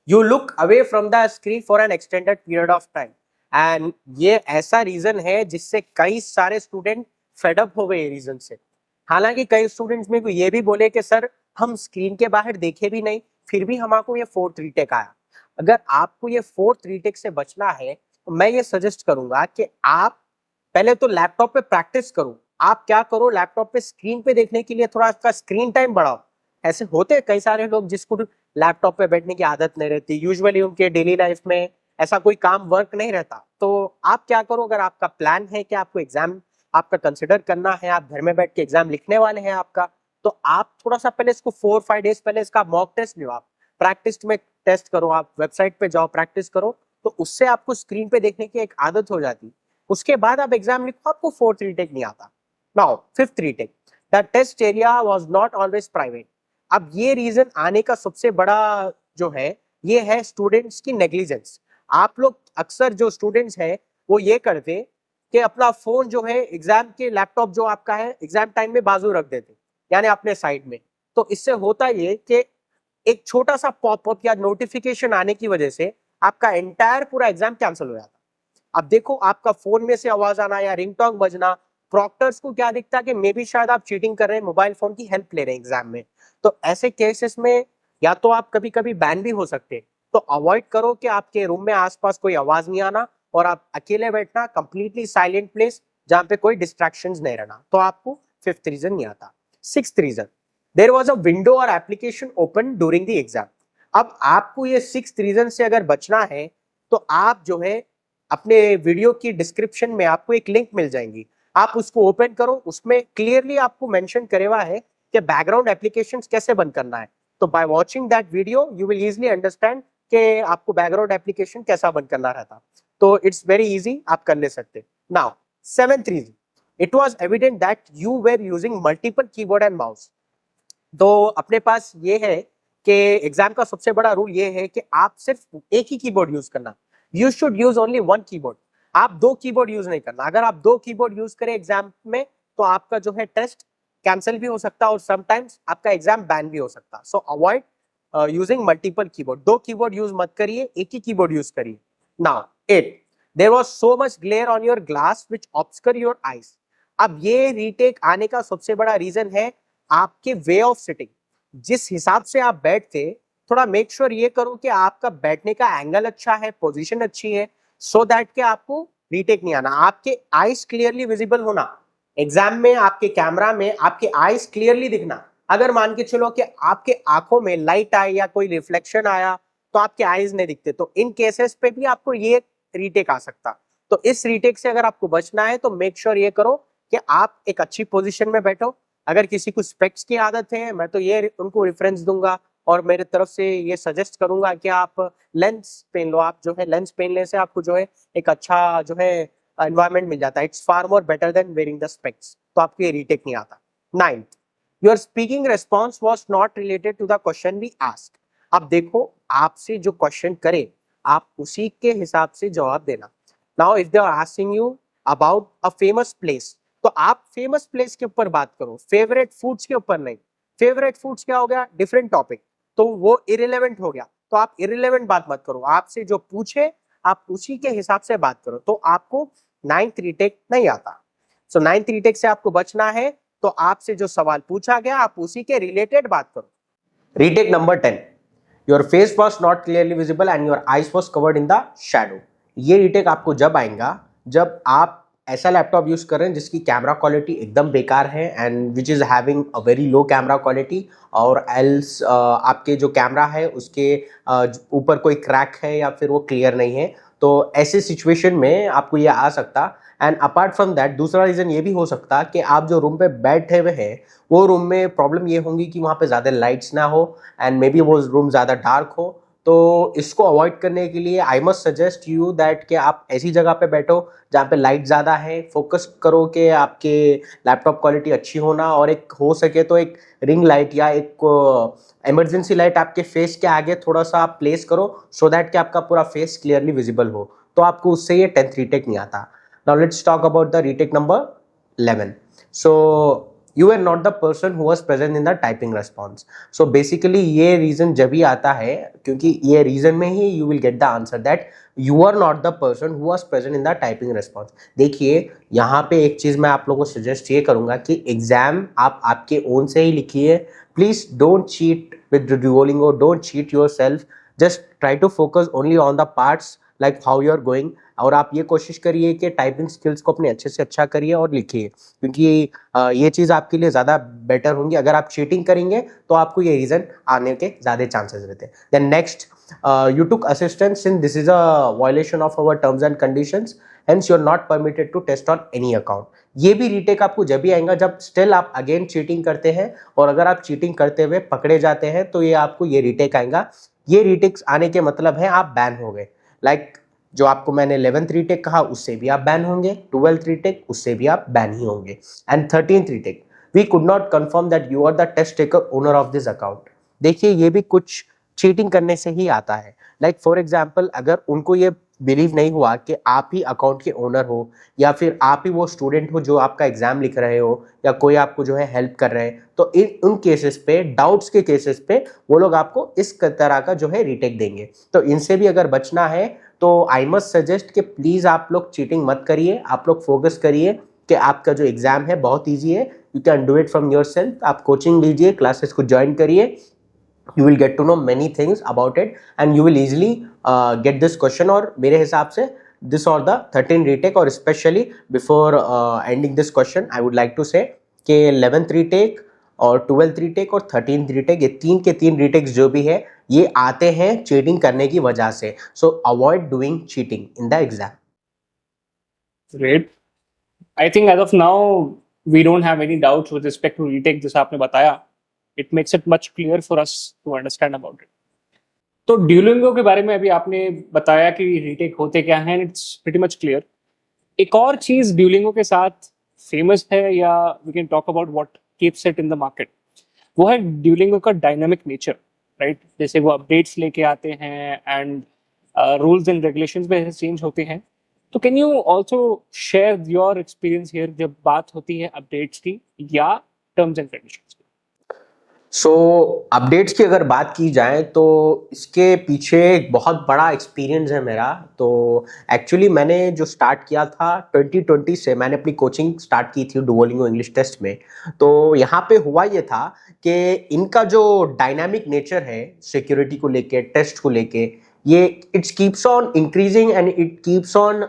you look away from the screen for an extended period of time. And ये ऐसा रीजन है जिससे कई सारे स्टूडेंट फेडअप हो गए रीजन से। हालांकि कई स्टूडेंट्स मेरे को ये भी बोले कि सर हम स्क्रीन के बाहर देखे भी नहीं, फिर भी हमको ये फोर्थ रीटेक आया। अगर आपको ये फोर्थ रीटेक से बचना है तो मैं ये सजेस्ट करूंगा कि आप पहले तो लैपटॉप पे प्रैक्टिस करो। आप क्या करो, लैपटॉप पे स्क्रीन पे देखने के लिए थोड़ा आपका स्क्रीन टाइम बढ़ाओ। ऐसे होते कई सारे लोग जिसको लैपटॉप पे बैठने की आदत नहीं रहती, यूजुअली उनके डेली लाइफ में ऐसा कोई काम वर्क नहीं रहता। तो आप क्या करो, अगर आपका प्लान है कि आपको एग्जाम आपका कंसिडर करना है, आप घर में बैठ के एग्जाम लिखने वाले हैं आपका, तो आप थोड़ा सा पहले इसको 4-5 डेज पहले इसका मॉक टेस्ट लो, आप प्रैक्टिस में टेस्ट करो, आप वेबसाइट पे जाओ प्रैक्टिस करो, तो उससे आपको स्क्रीन पे देखने की एक आदत हो जाती। उसके बाद आप एग्जाम लिखो, आपको फोर्थ रीटेक नहीं आता। Now fifth retake, the test area was not always private. अब ये रीजन आने का सबसे बड़ा जो है ये है स्टूडेंट्स की नेग्लिजेंस। आप लोग अक्सर जो स्टूडेंट्स हैं वो ये करते कि अपना फोन जो है एग्जाम के लैपटॉप जो आपका है एग्जाम टाइम में बाजू रख देते, यानी अपने साइड में। तो इससे होता ये कि एक छोटा सा पॉपअप या नोटिफिकेशन आने की वजह से आपका एंटायर पूरा एग्जाम कैंसिल हो जाता। अब देखो आपका फोन में से आवाज आना या रिंगटोन बजना, प्रॉक्टर्स को क्या दिखता है कि मे बी शायद आप चीटिंग कर रहे हैं, मोबाइल फोन की हेल्प ले रहे हैं एग्जाम में। तो ऐसे केसेस में या तो आप कभी कभी बैन भी हो सकते हैं। तो अवॉइड करो कि आपके रूम में आसपास कोई आवाज नहीं आना और आप अकेले बैठना, कंप्लीटली साइलेंट प्लेस जहां पे कोई डिस्ट्रैक्शंस नहीं रहना। तो आपको फिफ्थ रीजन नहीं आता। Sixth reason, there was a window और application open during the exam. अब आपको ये सिक्स्थ रीजन से अगर बचना है तो आप जो है अपने वीडियो की डिस्क्रिप्शन में आपको एक लिंक मिल जाएंगी, आप उसको ओपन करो, उसमें क्लियरली आपको मेंशन करे हुआ है कि बैकग्राउंड एप्लीकेशंस कैसे बंद करना है। तो by watching that video you will easily understand कि आपको बैकग्राउंड एप्लीकेशन कैसा बंद करना रहता। तो इट्स वेरी इजी, आप कर ले सकते। Now seventh reason, it was evident that you were using multiple keyboard and mouse. तो अपने पास ये है कि एग्जाम का सबसे बड़ा रूल ये है कि आप सिर्फ एक ही कीबोर्ड यूज करना। You should use only one keyboard. आप दो कीबोर्ड यूज नहीं करना। अगर आप दो कीबोर्ड यूज करें एग्जाम में तो आपका जो है टेस्ट कैंसिल भी हो सकता है और समटाइम्स आपका एग्जाम बैन भी हो सकता है। So avoid using multiple keyboard. दो कीबोर्ड यूज मत करिए, एक ही कीबोर्ड यूज करिए। Now 8, there was so much glare on your glass which obscure your eyes. अब ये रीटेक आने का सबसे बड़ा रीजन है आपके वे ऑफ सिटिंग। जिस हिसाब से आप बैठते, थोड़ा मेक श्योर ये करो कि आपका बैठने का एंगल अच्छा है, पोजीशन अच्छी है, सो दैट कि आपको रीटेक नहीं आना। आपके आईज क्लियरली विजिबल होना एग्जाम में, आपके कैमरा में आपके आईज क्लियरली दिखना। अगर मान के चलो कि आपके आंखों में लाइट आए या कोई रिफ्लेक्शन आया तो आपके आईज नहीं दिखते, तो इन केसेस पे भी आपको ये रीटेक आ सकता। तो इस रीटेक से अगर आपको बचना है तो मेक श्योर ये करो कि आप एक अच्छी पोजीशन में बैठो। अगर किसी को स्पेक्स की आदत है, मैं तो ये उनको रेफरेंस दूंगा और मेरे तरफ से ये सजेस्ट करूंगा कि आप लेंस पहन लो। आप जो है लेंस पहनने से आपको जो है एक अच्छा जो है एनवायरनमेंट मिल जाता है। It's far more better than wearing the specs. तो आपको ये रीटेक नहीं आता। 9th, your speaking response was not related to the question we ask. अब देखो आपसे जो क्वेश्चन करे आप उसी के हिसाब से जवाब देना। Now if they are asking you about a famous place तो आप फेमस प्लेस के ऊपर बात करो, फेवरेट फूड्स के ऊपर नहीं। फेवरेट फूड्स क्या हो गया, डिफरेंट टॉपिक, तो वो इरिलेवेंट हो गया। तो आप इरिलेवेंट बात मत करो, आपसे जो पूछे आप उसी के हिसाब से बात करो। तो आपको 9th रीटेक नहीं आता। सो 9th रीटेक से आपको बचना है तो आपसे जो सवाल पूछा गया आप उसी के रिलेटेड बात करो। Retake number 10, your face was not clearly visible and your eyes was covered in the shadow. ये रीटेक आपको जब आएगा जब आप ऐसा लैपटॉप यूज कर रहे हैं जिसकी कैमरा क्वालिटी एकदम बेकार है and which is having a very low camera quality, और एल्स आपके जो कैमरा है उसके ऊपर कोई क्रैक है या फिर वो क्लियर नहीं है। तो ऐसे सिचुएशन में आपको ये आ सकता। एंड अपार्ट फ्रॉम दैट दूसरा रीजन ये भी हो सकता कि आप जो रूम पे बैठे हुए हैं वो रूम में प्रॉब्लम ये होंगी कि वहाँ पे ज़्यादा लाइट्स ना हो एंड मे बी वो रूम ज़्यादा डार्क हो। तो इसको अवॉइड करने के लिए I must suggest you that कि आप ऐसी जगह पे बैठो जहाँ पे लाइट ज़्यादा है। फोकस करो कि आपके लैपटॉप क्वालिटी अच्छी होना, और एक हो सके तो एक रिंग लाइट या एक इमरजेंसी लाइट आपके फेस के आगे थोड़ा सा आप प्लेस करो सो दैट कि आपका पूरा फेस क्लियरली विजिबल हो। तो आपको उससे ये 10th रीटेक नहीं आता। Now let's talk about the retake number 11. So you are not the person who was present in the typing response. So basically ये reason जब ही आता है क्योंकि ये reason में ही you will get the answer that you are not the person who was present in the typing response. देखिए यहाँ पे एक चीज़ मैं आप लोगों को suggest ये करूँगा कि एग्जाम आप आपके own से ही लिखिए। Please don't cheat with Duolingo, don't cheat yourself. Just try to focus only on the parts like how you are going. और आप ये कोशिश करिए कि टाइपिंग स्किल्स को अपने अच्छे से अच्छा करिए और लिखिए, क्योंकि ये चीज़ आपके लिए ज़्यादा बेटर होंगी। अगर आप चीटिंग करेंगे तो आपको ये रीज़न आने के ज़्यादा चांसेस रहते हैं। Then next, you took assistance since this is a violation of our terms and conditions, hence you are not permitted to test on any account. ये भी रीटेक आपको जब भी आएगा जब स्टिल आप अगेन चीटिंग करते हैं, और अगर आप चीटिंग करते हुए पकड़े जाते हैं तो ये आपको ये रीटेक आएगा। ये रीटेक्स आने के मतलब है आप बैन हो गए। लाइक जो आपको मैंने 11th रीटेक कहा उससे भी आप बैन होंगे, 12th रीटेक उससे भी आप बैन ही होंगे, and 13th retake we could not confirm that you are the test taker owner of this account. देखिए ये भी कुछ चीटिंग करने से ही आता है। लाइक फॉर एग्जाम्पल अगर उनको ये बिलीव नहीं हुआ कि आप ही अकाउंट के ओनर हो या फिर आप ही वो स्टूडेंट हो जो आपका एग्जाम लिख रहे हो या कोई आपको जो है हेल्प कर रहे हैं, तो इन उन केसेस पे, डाउट्स के केसेस पे वो लोग आपको इस तरह का जो है रीटेक देंगे। तो इनसे भी अगर बचना है तो आई मस्ट सजेस्ट कि प्लीज़ आप लोग चीटिंग मत करिए, आप लोग फोकस करिए कि आपका जो एग्ज़ाम है बहुत ईजी है, you can do it from your self. आप कोचिंग लीजिए, क्लासेस को ज्वाइन करिए, you will get to know many things about it and you will easily get this question। और मेरे हिसाब से this or the 13 retake, और especially before ending this question I would like to say कि 11th retake और 12th retake और 13th retake, ये तीन के तीन retakes जो भी है ये आते हैं चीटिंग करने की वजह से। so avoid doing cheating in the exam। Great. I think as of now we don't have any doubts with respect to retake जैसा आपने बताया. It makes it much clear for us to understand about it. तो Duolingo के बारे में अभी आपने बताया कि रीटेक होते क्या हैं, इट्स प्रीटी मच क्लियर. एक और चीज ड्यूलिंगो के साथ फेमस है, या we can talk about what keeps it in the market, वो है ड्यूलिंगो का डायनामिक नेचर, राइट? जैसे वो अपडेट्स लेके आते हैं एंड रूल्स एंड रेगुलेशंस में चेंज होते हैं. तो can you also share your experience here जब बात होती है अपडेट्स की या टर्म्स एंड कंडीशंस की? सो अपडेट्स की अगर बात की जाए तो इसके पीछे एक बहुत बड़ा एक्सपीरियंस है मेरा। तो एक्चुअली मैंने जो स्टार्ट किया था 2020 से, मैंने अपनी कोचिंग स्टार्ट की थी डुओलिंगो इंग्लिश टेस्ट में। तो यहाँ पे हुआ ये था कि इनका जो डायनामिक नेचर है सिक्योरिटी को लेके, टेस्ट को लेके, ये it's keeps on increasing and it keeps on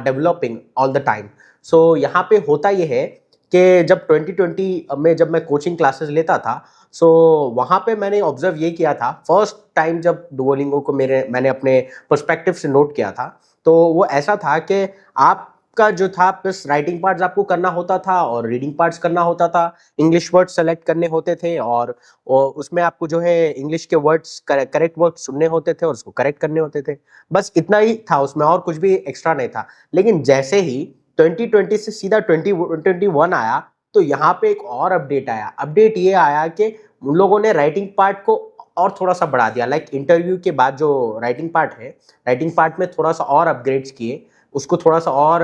developing all the time. So यहाँ पे होता ये है कि जब 2020 में जब मैं कोचिंग क्लासेस लेता था, सो वहाँ पे मैंने ऑब्जर्व ये किया था, फर्स्ट टाइम जब डुओलिंगो को मैंने अपने पर्सपेक्टिव से नोट किया था, तो वो ऐसा था कि आपका जो था बस राइटिंग पार्ट्स आपको करना होता था और रीडिंग पार्ट्स करना होता था, इंग्लिश वर्ड्स सेलेक्ट करने होते थे और उसमें आपको जो है इंग्लिश के वर्ड्स, करेक्ट वर्ड्स सुनने होते थे और उसको करेक्ट करने होते थे। बस इतना ही था उसमें, और कुछ भी एक्स्ट्रा नहीं था। लेकिन जैसे ही 2020 से सीधा 2021 आया, तो यहाँ पे एक और अपडेट आया। अपडेट ये आया कि उन लोगों ने राइटिंग पार्ट को और थोड़ा सा बढ़ा दिया। लाइक इंटरव्यू के बाद जो राइटिंग पार्ट है, राइटिंग पार्ट में थोड़ा सा और अपग्रेड्स किए, उसको थोड़ा सा और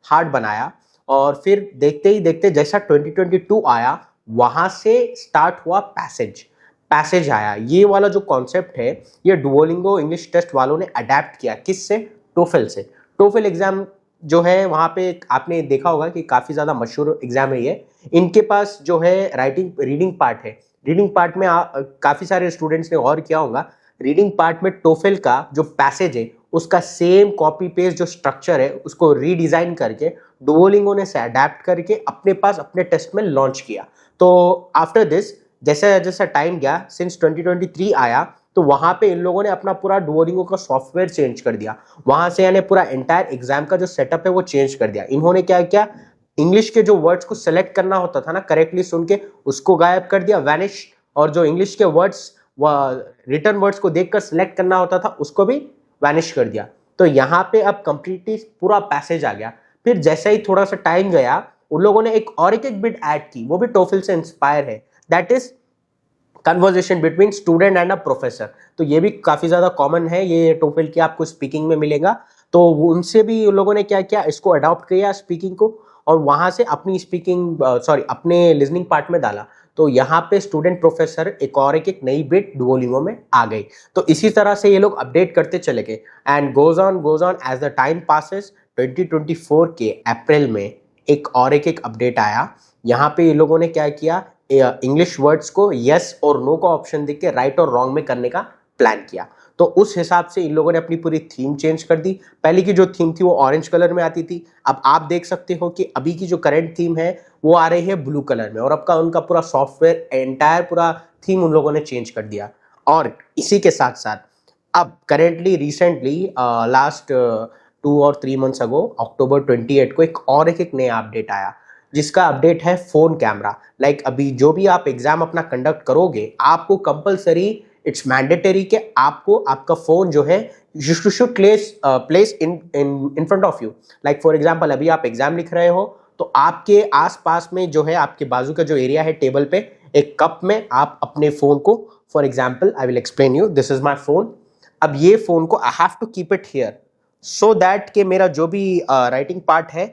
हार्ड बनाया। और फिर देखते ही देखते जैसा 2022 आया, वहाँ से स्टार्ट हुआ पैसेज आया। ये वाला जो कॉन्सेप्ट है, ये डुओलिंगो इंग्लिश टेस्ट वालों ने अडेप्ट किया। किससे? टोफेल से। टोफेल एग्जाम जो है वहाँ पे आपने देखा होगा कि काफ़ी ज़्यादा मशहूर एग्जाम है ये। इनके पास जो है रीडिंग पार्ट है। रीडिंग पार्ट में काफ़ी सारे स्टूडेंट्स ने और किया होगा, रीडिंग पार्ट में टोफेल का जो पैसेज है उसका सेम कॉपी पेस्ट जो स्ट्रक्चर है उसको रीडिज़ाइन करके डुओलिंगो ने से अडेप्ट करके अपने पास अपने टेस्ट में लॉन्च किया। तो आफ्टर दिस जैसा जैसा टाइम गया, सिंस 2023 आया, तो वहाँ पे इन लोगों ने अपना पूरा डुओलिंगो का सॉफ्टवेयर चेंज कर दिया। वहाँ से यानी पूरा एंटायर एग्जाम का जो सेटअप है वो चेंज कर दिया। इन्होंने क्या किया, इंग्लिश के जो वर्ड्स को सेलेक्ट करना होता था ना करेक्टली सुन के, उसको गायब कर दिया, वैनिश। और जो इंग्लिश के वर्ड्स रिटर्न वर्ड्स को देखकर सेलेक्ट करना होता था उसको भी वैनिश कर दिया। तो यहाँ पे अब कंप्लीटली पूरा पैसेज आ गया। फिर जैसे ही थोड़ा सा टाइम गया, उन लोगों ने एक बिट ऐड की, वो भी टोफेल से इंस्पायर है। That is conversation between student and a professor. तो ये भी काफ़ी ज़्यादा कॉमन है, ये टोफेल की आपको स्पीकिंग में मिलेगा। तो उनसे भी उन लोगों ने क्या किया, इसको अडॉप्ट किया स्पीकिंग को, और वहाँ से अपनी अपने लिसनिंग पार्ट में डाला। तो यहाँ पे स्टूडेंट प्रोफेसर एक नई बिट डुओलिंगो में आ गई। तो इसी तरह से ये लोग अपडेट करते चले गए and goes on as the time passes. 2024 के अप्रैल में एक अपडेट आया। यहाँ पे ये लोगों ने क्या किया, इंग्लिश वर्ड्स को यस और नो का ऑप्शन देके राइट और रॉन्ग में करने का प्लान किया। तो उस हिसाब से इन लोगों ने अपनी पूरी थीम चेंज कर दी। पहले की जो थीम थी वो ऑरेंज कलर में आती थी, अब आप देख सकते हो कि अभी की जो करंट थीम है वो आ रही है ब्लू कलर में। और अब का उनका पूरा सॉफ्टवेयर एंटायर पूरा थीम उन लोगों ने चेंज कर दिया। और इसी के साथ साथ अब करेंटली रिसेंटली लास्ट 2 और 3 मंथ्स अगो अक्टूबर 28 को एक नया अपडेट आया, जिसका अपडेट है फोन कैमरा। लाइक अभी जो भी आप एग्जाम अपना कंडक्ट करोगे, आपको कंपलसरी, इट्स मैंडेटरी कि आपको आपका फोन जो है you should place in front of you. Like for example अभी आप एग्जाम लिख रहे हो, तो आपके आसपास में जो है आपके बाजू का जो एरिया है टेबल पे, एक कप में आप अपने फोन को, for example I will explain you, this is my phone. अब ये फोन को I have to keep it here so that कि मेरा जो भी राइटिंग पार्ट है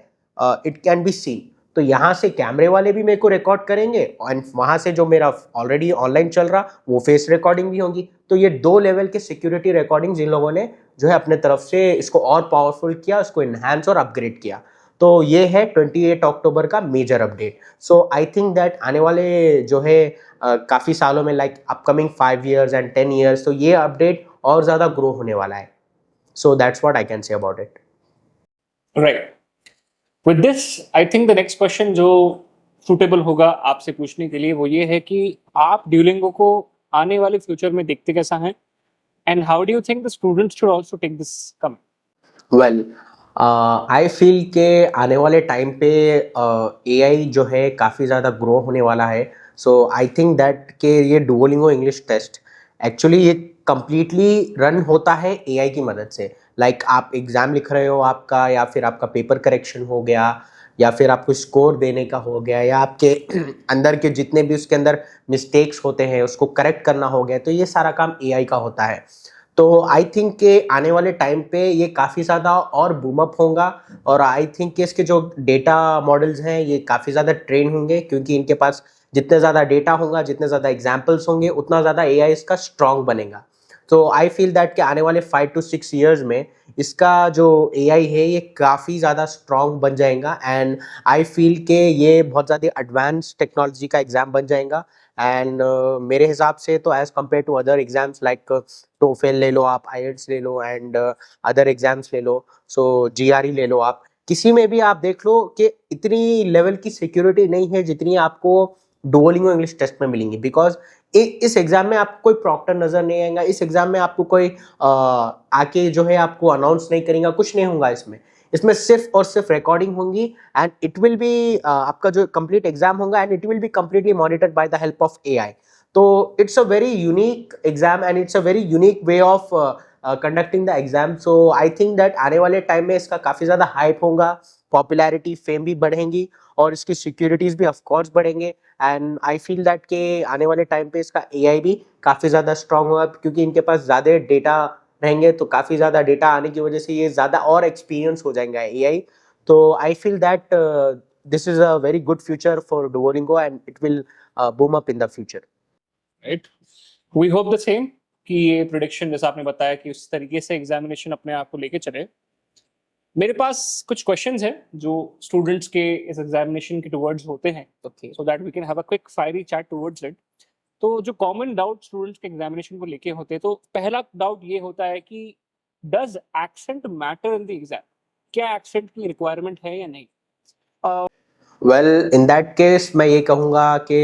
इट कैन बी सीन। तो तो यहाँ से कैमरे वाले भी मेरे को रिकॉर्ड करेंगे और वहाँ से जो मेरा ऑलरेडी ऑनलाइन चल रहा वो फेस रिकॉर्डिंग भी होगी। तो ये 2 लेवल के सिक्योरिटी रिकॉर्डिंग इन लोगों ने जो है अपने तरफ से इसको और पावरफुल किया, इसको इन्हांस और अपग्रेड किया। तो ये है 28 अक्टूबर का major update. So I think that आने वाले जो है काफ़ी सालों में, like upcoming 5 years and 10 years, तो ये अपडेट और ज़्यादा ग्रो होने वाला है। So that's what I can say about it. Right, with this I think the next question जो सुटेबल होगा आपसे पूछने के लिए वो ये है कि आप ड्यूलिंगो को आने वाले फ्यूचर में देखते कैसा है, and how do you think the students should also take this come? Well, I feel के आने वाले टाइम पे एआई जो है काफ़ी ज़्यादा ग्रो होने वाला है। सो आई थिंक दैट के ये डुओलिंगो इंग्लिश टेस्ट एक्चुअली ये कंप्लीटली रन होता है एआई की मदद से। लाइक आप एग्ज़ाम लिख रहे हो आपका, या फिर आपका पेपर करेक्शन हो गया, या फिर आपको स्कोर देने का हो गया, या आपके अंदर के जितने भी उसके अंदर मिस्टेक्स होते हैं उसको करेक्ट करना हो गया, तो ये सारा काम एआई का होता है। तो आई थिंक के आने वाले टाइम पे ये काफ़ी ज़्यादा और बूम अप होगा, और आई थिंक कि इसके जो डेटा मॉडल्स हैं ये काफ़ी ज़्यादा ट्रेन होंगे, क्योंकि इनके पास जितने ज़्यादा डेटा होगा, जितने ज़्यादा एग्जाम्पल्स होंगे, उतना ज़्यादा एआई इसका स्ट्रॉन्ग बनेगा। तो आई फील दैट कि आने वाले 5 to 6 years में इसका जो एआई है ये काफ़ी ज़्यादा स्ट्रॉन्ग बन जाएगा, एंड आई फील के ये बहुत ज़्यादा एडवांस टेक्नोलॉजी का एग्ज़ाम बन जाएगा। एंड मेरे हिसाब से तो as compare to other exams like TOEFL ले लो आप, आईएलटीएस ले लो, एंड अदर एग्जाम्स ले लो, सो जीआरई ले लो, आप किसी में भी आप देख लो कि इतनी लेवल की सिक्योरिटी नहीं है जितनी आपको डुओलिंगो इंग्लिश टेस्ट में मिलेंगी। बिकॉज इस एग्जाम में आपको कोई प्रॉक्टर नजर नहीं आएगा, इस एग्जाम में आपको कोई आके जो है आपको अनाउंस नहीं करेगा, कुछ नहीं होगा इसमें। इसमें सिर्फ और सिर्फ रिकॉर्डिंग होंगी, एंड इट विल बी आपका जो कंप्लीट एग्जाम होगा, and it will be completely monitored by the help of AI. तो it's a very unique exam, and it's a very unique way of conducting the exam. So I think that आने वाले time में इसका काफ़ी ज़्यादा hype होगा, popularity, fame भी बढ़ेंगी, और इसकी सिक्योरिटीज़ भी ऑफ कोर्स बढ़ेंगे। एंड आई फील दैट के आने वाले टाइम पे इसका एआई भी काफ़ी ज़्यादा स्ट्रांग होगा, क्योंकि इनके पास ज़्यादा डेटा रहेंगे, तो काफ़ी ज़्यादा डेटा आने की वजह से ये ज़्यादा और एक्सपीरियंस हो जाएंगे एआई। तो आई feel that this is a very good future for Duolingo, and it will boom up in the future. Right, we hope the same कि ये प्रिडिक्शन जैसा आपने बताया कि उस तरीके से एग्जामिनेशन अपने आप को लेके चले। मेरे पास कुछ क्वेश्चंस हैं जो स्टूडेंट्स के इस एग्जामिनेशन के टुवर्ड्स होते हैं, Okay. So that we can have a quick fiery chat towards it. तो जो कॉमन डाउट स्टूडेंट्स के एग्जामिनेशन को लेके होते हैं, तो पहला डाउट ये होता है कि does accent matter in the exam? क्या एक्सेंट की रिक्वायरमेंट है या नहीं? वेल, इन दैट केस मैं ये कहूँगा कि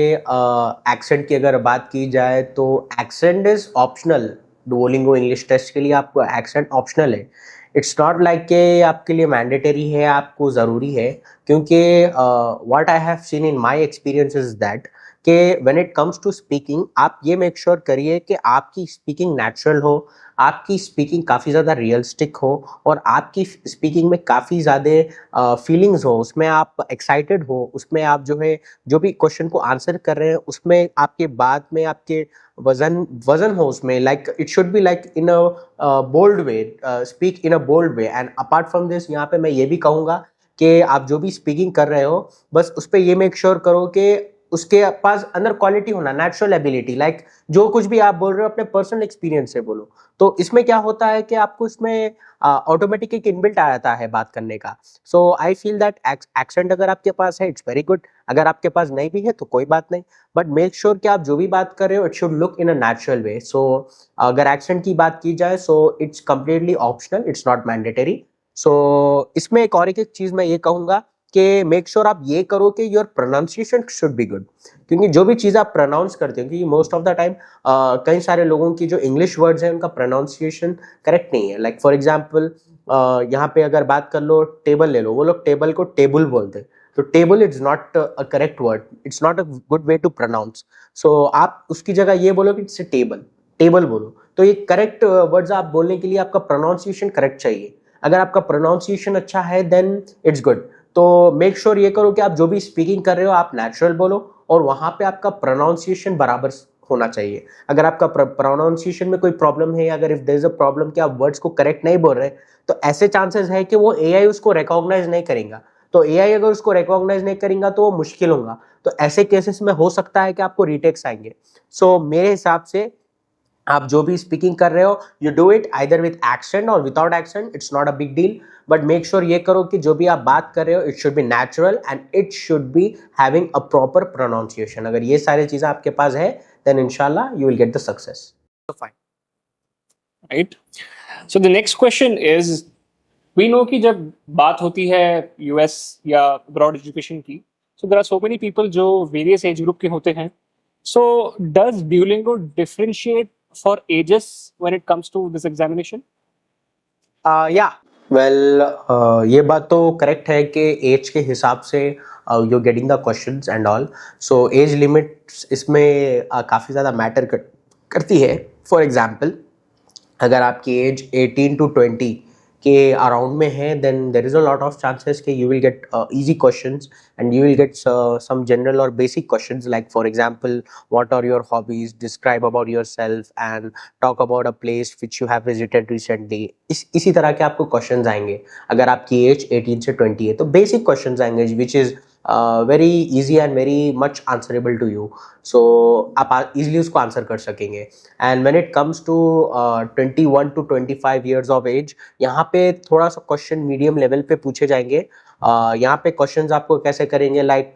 एक्सेंट की अगर बात की जाए तो accent is optional. Duolingo English test के लिए आपको एक्सेंट ऑप्शनल है। इट्स नॉट लाइक कि आपके लिए मैंडेटरी है, आपको ज़रूरी है, क्योंकि what I have seen in my experience is that कि when it comes to speaking, आप ये मेक श्योर करिए कि आपकी स्पीकिंग नेचुरल हो, आपकी स्पीकिंग काफ़ी ज़्यादा रियलिस्टिक हो, और आपकी स्पीकिंग में काफ़ी ज़्यादा फीलिंग्स हो, उसमें आप एक्साइटेड हो, उसमें आप जो है जो भी क्वेश्चन को आंसर कर रहे हैं उसमें आपके बात में आपके वजन हो उसमें, like it should be like in a bold way, speak in a bold way. And apart from this, यहाँ पे मैं ये भी कहूँगा कि आप जो भी स्पीकिंग कर रहे हो बस उस पर ये मेक श्योर करो कि उसके पास अंदर क्वालिटी होना, नेचुरल एबिलिटी, लाइक जो कुछ भी आप बोल रहे हो अपने पर्सनल एक्सपीरियंस से बोलो। तो इसमें क्या होता है कि आपको इसमें ऑटोमेटिक एक इनबिल्ट आ जाता है बात करने का। सो आई फील दैट एक्सेंट अगर आपके पास है इट्स वेरी गुड, अगर आपके पास नहीं भी है तो कोई बात नहीं, बट मेक श्योर कि आप जो भी बात कर रहे हो it should look in a natural way. So अगर एक्सेंट की बात की जाए so it's completely optional, it's not mandatory. So इसमें एक चीज़ मैं ये कहूँगा कि मेक श्योर आप ये करो कि your pronunciation should be good, क्योंकि जो भी चीज़ आप प्रोनाउंस करते हो, क्योंकि मोस्ट ऑफ द टाइम कई सारे लोगों की जो इंग्लिश वर्ड्स हैं उनका प्रोनाउंसिएशन करेक्ट नहीं है। लाइक फॉर एग्जांपल यहाँ पे अगर बात कर लो, टेबल ले लो, वो लोग टेबल को टेबल बोलते हैं, तो table is not a correct word, it's not a good way to pronounce. So आप उसकी जगह ये बोलो कि इट्स टेबल, टेबल बोलो। तो ये करेक्ट वर्ड्स आप बोलने के लिए आपका प्रोनाउंसिएशन करेक्ट चाहिए। अगर आपका प्रोनाउंसिएशन अच्छा है देन इट्स गुड। तो मेक श्योर ये करो कि आप जो भी स्पीकिंग कर रहे हो आप नेचुरल बोलो, और वहाँ पे आपका प्रोनाउंसिएशन बराबर होना चाहिए। अगर आपका प्रोनाउंसिएशन में कोई प्रॉब्लम है, अगर if there is a problem कि आप वर्ड्स को करेक्ट नहीं बोल रहे, तो ऐसे चांसेस है कि वो एआई उसको रिकॉग्नाइज नहीं करेगा। तो एआई अगर उसको रिकॉग्नाइज नहीं करेगा तो वो मुश्किल होगा। तो ऐसे केसेस में हो सकता है कि आपको रीटेक्स आएंगे। सो मेरे हिसाब से आप जो भी स्पीकिंग कर रहे हो, you do it either with action और without action, it's not a big deal, but make sure ये करो कि जो भी आप बात कर रहे हो it should be natural and it should be having a proper pronunciation. अगर ये सारी चीजें आपके पास है देन इंशाल्लाह you will get the success. Fine. Right. So the next question is, we know कि जब बात होती है यूएस या अब्रॉड एजुकेशन की, so there are so many people जो वेरियस एज ग्रुप के होते हैं. So does Duolingo differentiate for ages when it comes to this examination? या वेल, ये बात तो करेक्ट है कि एज के हिसाब से you getting the questions and all. So as limits इसमें काफ़ी ज़्यादा मैटर करती है। फॉर एग्जांपल, अगर आपकी एज 18 to 20 के अराउंड में है then there is a lot of chances कि you will get easy questions and you will get some general or basic questions like, for example, what are your hobbies, describe about yourself and talk about a place which you have visited recently. इसी तरह के आपको questions आएंगे अगर आपकी as 18 से 20 है, तो basic questions आएंगे which is very easy and very much answerable to you. So आप easily उसको आंसर कर सकेंगे. And when it comes to 21 to 25 years of age, यहाँ पे थोड़ा सा क्वेश्चन मीडियम लेवल पे पूछे जाएंगे. यहाँ पे क्वेश्चंस आपको कैसे करेंगे, like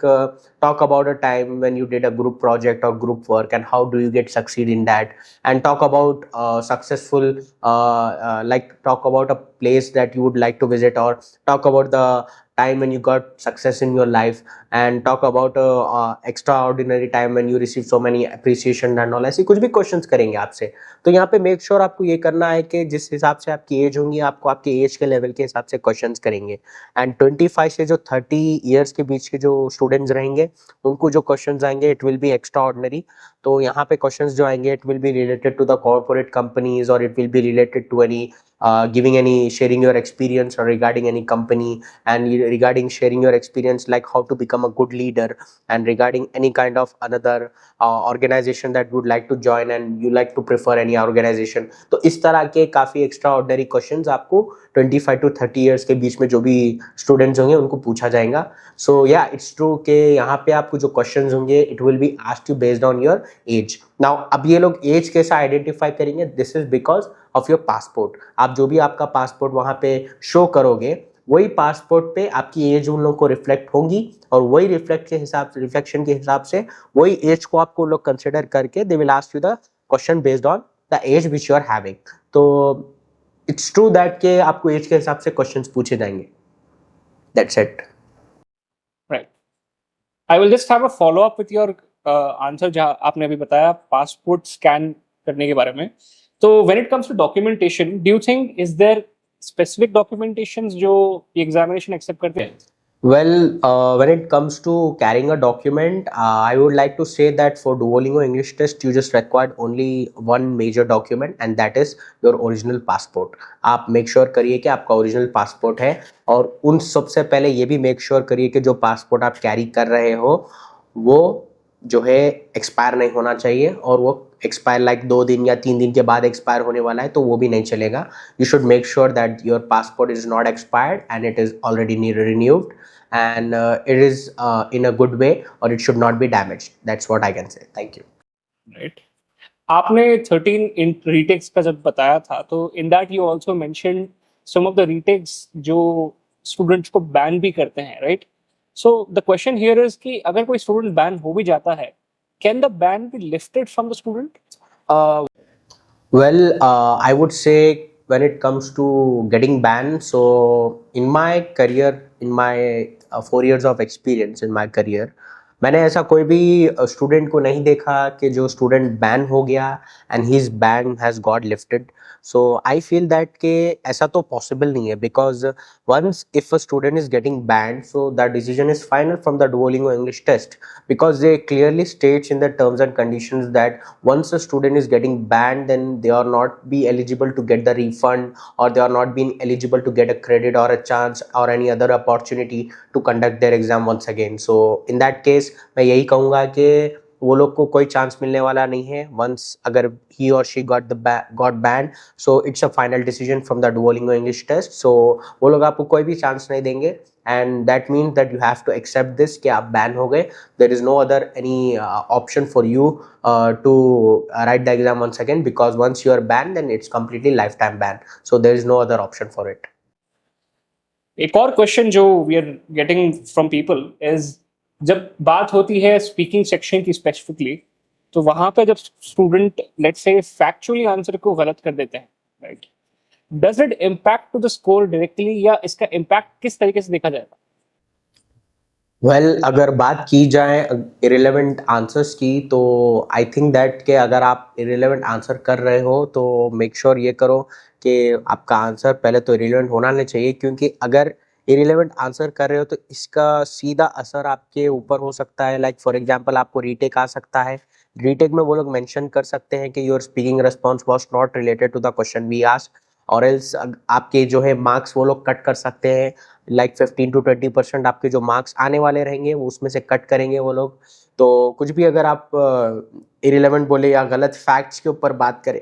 talk about a time when you did a group project और group work and how do you get succeed in that, and talk about successful, like talk about a place that you would like to visit, or talk about the time when you got success in your life, and talk about a extraordinary time when you received so many appreciation and all. ऐसी कुछ भी questions करेंगे आपसे. तो यहाँ पे make sure आपको ये करना है कि जिस हिसाब से आपकी एज होंगी आपको आपके एज के लेवल के हिसाब से क्वेश्चंस करेंगे. एंड 25 से जो 30 ईयर्स के बीच के जो स्टूडेंट्स रहेंगे उनको जो क्वेश्चंस आएंगे it will be extraordinary. तो यहाँ पे क्वेश्चंस जो आएंगे it will be related to the corporate companies, और it will be related to any giving any sharing your experience or regarding any company, and regarding sharing your experience like how to become a good leader, and regarding any kind of another organization that would like to join and you like to prefer any organization. तो इस तरह के काफ़ी extra ordinary questions आपको 25 to 30 years के बीच में जो भी स्टूडेंट्स होंगे उनको पूछा जाएगा. सो या इट्स ट्रू कि यहाँ पे आपको जो क्वेश्चंस होंगे it will be asked you based on your age. Now अब ये लोग एज कैसे आइडेंटिफाई करेंगे, this is because of your passport. आप जो भी आपका पासपोर्ट वहाँ पे शो करोगे वही पासपोर्ट पे आपकी एज उन लोगों को रिफ्लेक्ट होगी, और वही रिफ्लेक्शन के हिसाब से वही एज को आपको लोग कंसिडर करके they will ask you the question based on the age which you are having. तो इट्स ट्रू दैट के आपको एज के हिसाब से क्वेश्चंस पूछे जाएंगे. That's it. Right. I will just have a follow up with your answer जहाँ आपने अभी बताया पासपोर्ट स्कैन करने के बारे में. तो when it comes to documentation, do you think is there specific documentations जो एग्जामिनेशन एक्सेप्ट करते हैं? Well, when it comes to carrying a document, I would like to say that for Duolingo English test, you just required only one major document, and that is your original passport. आप make sure करिए कि आपका original passport है, और उन सबसे पहले ये भी make sure करिए कि जो passport आप carry कर रहे हो वो जो है एक्सपायर नहीं होना चाहिए, और वो एक्सपायर लाइक 2 दिन या 3 दिन के बाद एक्सपायर होने वाला है तो वो भी नहीं चलेगा. You should make sure that your passport is not expired and it is already renewed, and it is in a good way, or it should not be damaged. That's what I can say. Thank you. Right. आपने 13 इन retakes का जब बताया था तो in that you also mentioned some of the retakes जो students को ban भी करते हैं, right? So the question here is कि अगर कोई स्टूडेंट बैन हो भी जाता है, can the ban be lifted from the student? Well, I would say when it comes to getting banned, so in my career, in my 4 years of experience in my career, मैंने ऐसा कोई भी student को नहीं देखा कि जो student ban हो गया and his ban has got lifted. So I feel that कि ऐसा तो पॉसिबल नहीं है, because once if a student is getting banned, so that decision is final from the Duolingo English test, because they clearly states in the terms and conditions that once a student is getting banned, then they are not be eligible to get the refund, or they are not being eligible to get a credit or a chance or any other opportunity to conduct their exam once again. So in that case मैं यही कहूँगा कि वो लोग को कोई chance मिलने वाला नहीं है. वंस अगर he or she got banned, so it's a final decision from the Duolingo English test. So वो लोग आपको कोई भी चांस नहीं देंगे, and that means that you have to accept this कि आप बैन हो गए. There is no other any option for you to write the exam once again, because once you are banned then it's completely lifetime ban. So there is no other option for it. एक और question जो we are getting from people is, जब बात होती है speaking section की specifically, तो वहां पे जब student let's say factually answer को गलत कर देते हैं, right, does it impact to the score directly, या इसका इम्पैक्ट किस तरीके से देखा जाएगा? अगर बात की जाए इरेलेवेंट आंसर्स की, तो आई थिंक दैट कि अगर आप इरेलेवेंट आंसर कर रहे हो तो मेक श्योर ये करो कि आपका आंसर पहले तो इरेलेवेंट होना नहीं चाहिए, क्योंकि अगर इरेलेवेंट आंसर कर रहे हो तो इसका सीधा असर आपके ऊपर हो सकता है. लाइक फॉर एग्जांपल आपको रीटेक आ सकता है. रीटेक में वो लोग मेंशन कर सकते हैं कि your speaking response was not related to the question we asked, और एल्स आपके जो है मार्क्स वो लोग कट कर सकते हैं. लाइक 15 to 20% आपके जो मार्क्स आने वाले रहेंगे वो उसमें से कट करेंगे वो लोग. तो कुछ भी अगर आप इरेलेवेंट बोले या गलत फैक्ट्स के ऊपर बात करें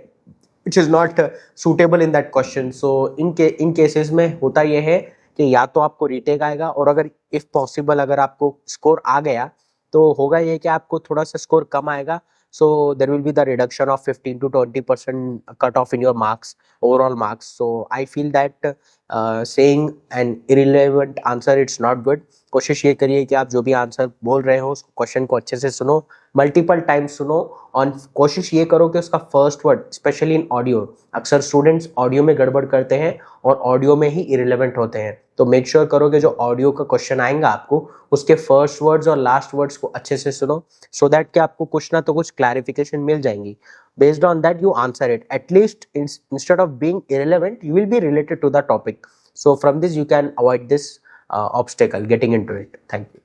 which is not suitable in that question, so in cases में होता ये है कि या तो आपको रीटेक आएगा, और अगर इफ़ पॉसिबल अगर आपको स्कोर आ गया तो होगा ये कि आपको थोड़ा सा स्कोर कम आएगा. So there will be the reduction of 15 to 20% cut off in your marks, overall marks. So I feel that saying an irrelevant answer it's not good. कोशिश ये करिए कि आप जो भी आंसर बोल रहे हो उस क्वेश्चन को अच्छे से सुनो, मल्टीपल टाइम्स सुनो, और कोशिश ये करो कि उसका first word, specially in audio, अक्सर स्टूडेंट्स ऑडियो में गड़बड़ करते हैं और ऑडियो में ही इरेलेवेंट होते हैं. तो मेक श्योर करो कि जो ऑडियो का क्वेश्चन आएगा आपको उसके फर्स्ट वर्ड्स और लास्ट वर्ड्स को अच्छे से सुनो, सो दैट कि आपको कुछ ना तो कुछ क्लैरिफिकेशन मिल जाएंगी. Based on that you answer it. At least instead of being irrelevant you will be related to the topic. So from this you can avoid this obstacle getting into it. Thank you.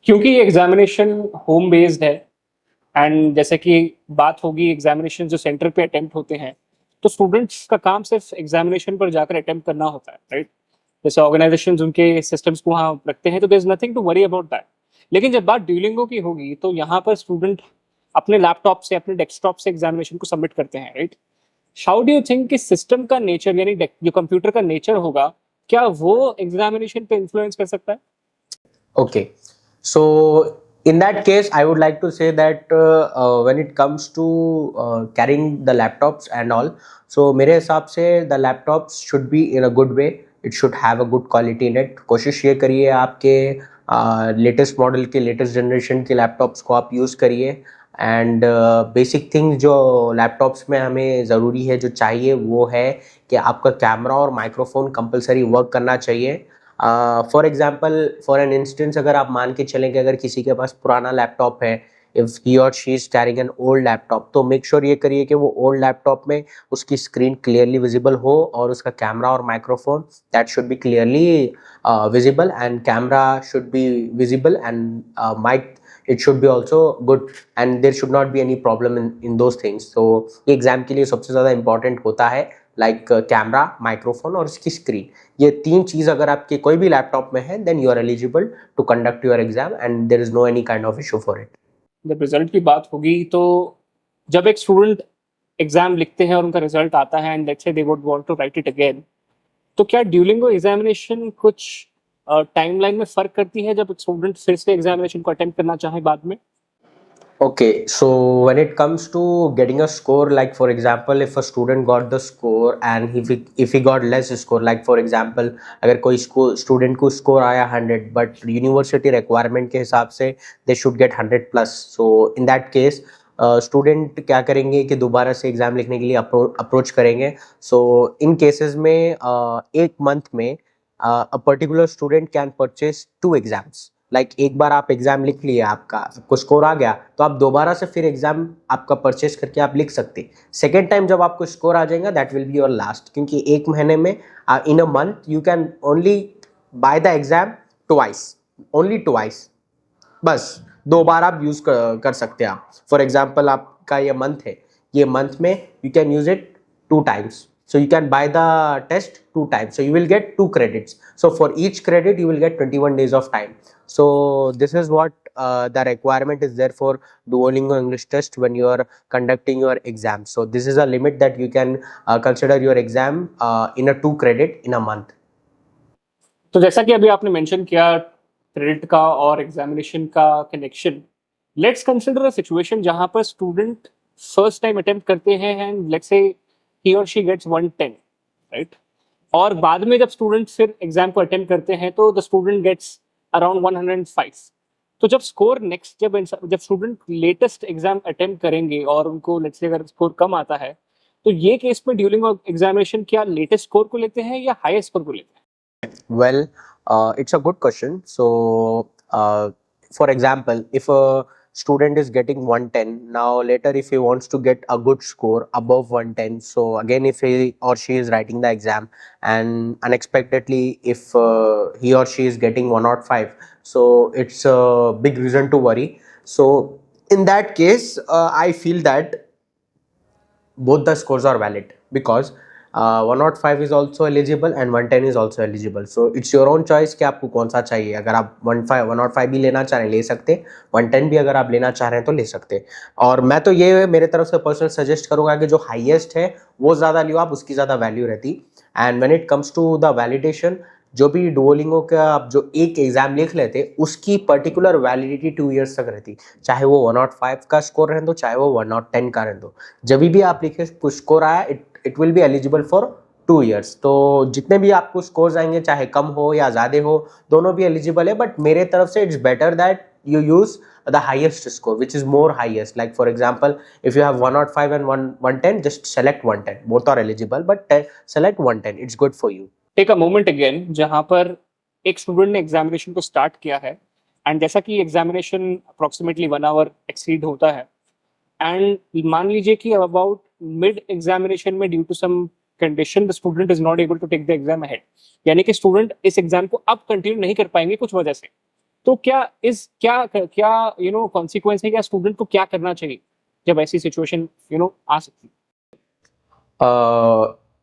क्योंकि ये examination home based है, and जैसे कि बात होगी examination जो centre पे attempt होते हैं, तो स्टूडेंट्स का काम सिर्फ एग्जामिनेशन पर जाकर अटेम्प्ट करना होता है, राइट. जैसे ऑर्गेनाइजेशंस उनके सिस्टम्स को वहाँ रखते हैं, तो there is nothing to worry about that. लेकिन जब बात ड्यूलिंगो की होगी तो यहाँ पर स्टूडेंट अपने लैपटॉप से, अपने डेस्कटॉप से एग्जामिनेशन को सबमिट करते हैं, right. How do you think कि सिस्टम का नेचर, यानी जो कंप्यूटर का नेचर होगा, क्या वो एग्जामिनेशन पे इन्फ्लुएंस कर सकता है? Okay, so in that case, I would like to say that when it comes to carrying the laptops and all, so मेरे हिसाब से the laptops should be in a good way. It should have a good quality in it. कोशिश ये करिए आपके latest model के, latest generation के laptops को आप यूज़ करिए. एंड बेसिक थिंग जो लैपटॉप्स में हमें ज़रूरी है, जो चाहिए, वो है कि आपका कैमरा और माइक्रोफोन कंपलसरी वर्क करना चाहिए. For example, for an instance, अगर आप मान के चलें कि अगर किसी के पास पुराना लैपटॉप है, इफ़ ही और she is carrying an old laptop, तो मेक श्योर ये करिए कि वो ओल्ड लैपटॉप में उसकी स्क्रीन क्लियरली विजिबल हो, और उसका कैमरा और microphone that should be clearly visible, and camera should be visible, and mic, it should be also good, and there should not be any problem in those things. So ये exam के लिए सबसे ज़्यादा important होता है, like camera, microphone और इसकी screen. ये तीन चीज़ अगर आपके कोई भी लैपटॉप में है, then you are eligible to conduct your exam, and there is no any kind of issue for it. जब रिजल्ट की बात होगी, तो जब एक स्टूडेंट एग्जाम लिखते हैं और उनका रिजल्ट आता है, and let's say they would want to write it again, तो क्या ड्यूलिंगो एग्जामिनेशन कुछ टाइमलाइन में फर्क करती है जब स्टूडेंट फिर से एग्जामिनेशन को अटेम्प्ट करना चाहे बाद में? Okay, so when it comes to getting a score, like for example, if a student got the score and if he got less score, like for example, अगर कोई स्टूडेंट को स्कोर आया 100, but university requirement के हिसाब से they should get 100+. So in that case student क्या करेंगे कि दोबारा से एग्जाम लिखने के लिए अप्रोच करेंगे. सो इन केसेस में एक मंथ में a particular student can purchase 2 exams. Like एक बार आप एग्जाम लिख लिए, आपको स्कोर आ गया, तो आप दोबारा से फिर एग्जाम आपका परचेज करके आप लिख सकते. सेकेंड टाइम जब आपको स्कोर आ जाएगा, that will be your last, क्योंकि एक महीने में in a month you can only buy the exam twice, only twice, बस 2 बार आप यूज कर सकते हैं आप. फॉर एग्जाम्पल, आपका ये मंथ है, ये मंथ में you can use it 2 times. So you can buy the test 2 times. So you will get 2 credits. So for each credit you will get 21 days of time. So this is what the requirement is there for Duolingo English test when you are conducting your exam. So this is a limit that you can consider your exam in a 2 credit in a month. तो जैसा कि अभी आपने mention किया credit का और examination का connection, let's consider a situation जहां पर स्टूडेंट फर्स्ट टाइम अटेम्प्ट करते हैं एंड लेट्स से ही और शी गेट्स 110, राइट? और बाद में जब स्टूडेंट फिर एग्जाम को अटेम्प्ट करते हैं तो द स्टूडेंट गेट्स अराउंड 105। तो जब स्कोर नेक्स्ट जब स्टूडेंट लेटेस्ट एग्जाम अटेम्प्ट करेंगे और उनको लेट्स से अगर स्कोर कम आता है, तो ये केस में ड्यूरिंग एग्जामिनेशन क्या लेटेस्ट स्कोर को लेते हैं या हाईएस्ट स्कोर को लेते हैं? Well, it's a good question. So, for example, if a student is getting 110, now later if he wants to get a good score above 110, so again if he or she is writing the exam and unexpectedly if he or she is getting 105, so it's a big reason to worry. So in that case, I feel that both the scores are valid because 105 is also eligible and 110 is also eligible. So it's your own choice कि आपको कौन सा चाहिए. अगर आप 105 भी लेना चाह रहे हैं ले सकते, 110 भी अगर आप लेना चाह रहे हैं तो ले सकते. और मैं तो ये मेरे तरफ से पर्सनल सजेस्ट करूँगा कि जो हाईएस्ट है वो ज़्यादा लियो आप, उसकी ज़्यादा वैल्यू रहती. And when it comes to the validation, जो भी डुओलिंगो का आप जो एक एग्जाम लिख लेते उसकी पर्टिकुलर वैलिडिटी 2 ईयर्स तक रहती, चाहे वो 105 का स्कोर रहने दो चाहे वो 110 का रहने दो. जब भी आप लिखे कुछ स्कोर आया it will be eligible for 2 years. तो जितने भी आपको स्कोर्स आएंगे चाहे कम हो या ज़्यादा हो दोनों भी एलिजिबल है. बट मेरे तरफ से it's better that you use the highest score which is more highest. Like for example, if you have 105 and 110, just select 110. Both are eligible but select 110. It's good for you. Take a moment again जहां पर एक student ने examination को start किया है and जैसा कि examination approximately 1 our exceed होता है एंड मान लीजिए कि अबाउट मिड एग्जामिनेशन में due to some condition the student is not able to take the exam ahead, यानी कि स्टूडेंट इस एग्जाम को अब कंटिन्यू नहीं कर पाएंगे कुछ वजह से, तो क्या कॉन्सिक्वेंस है, या स्टूडेंट को क्या करना चाहिए जब ऐसी सिचुएशन आ सकती है?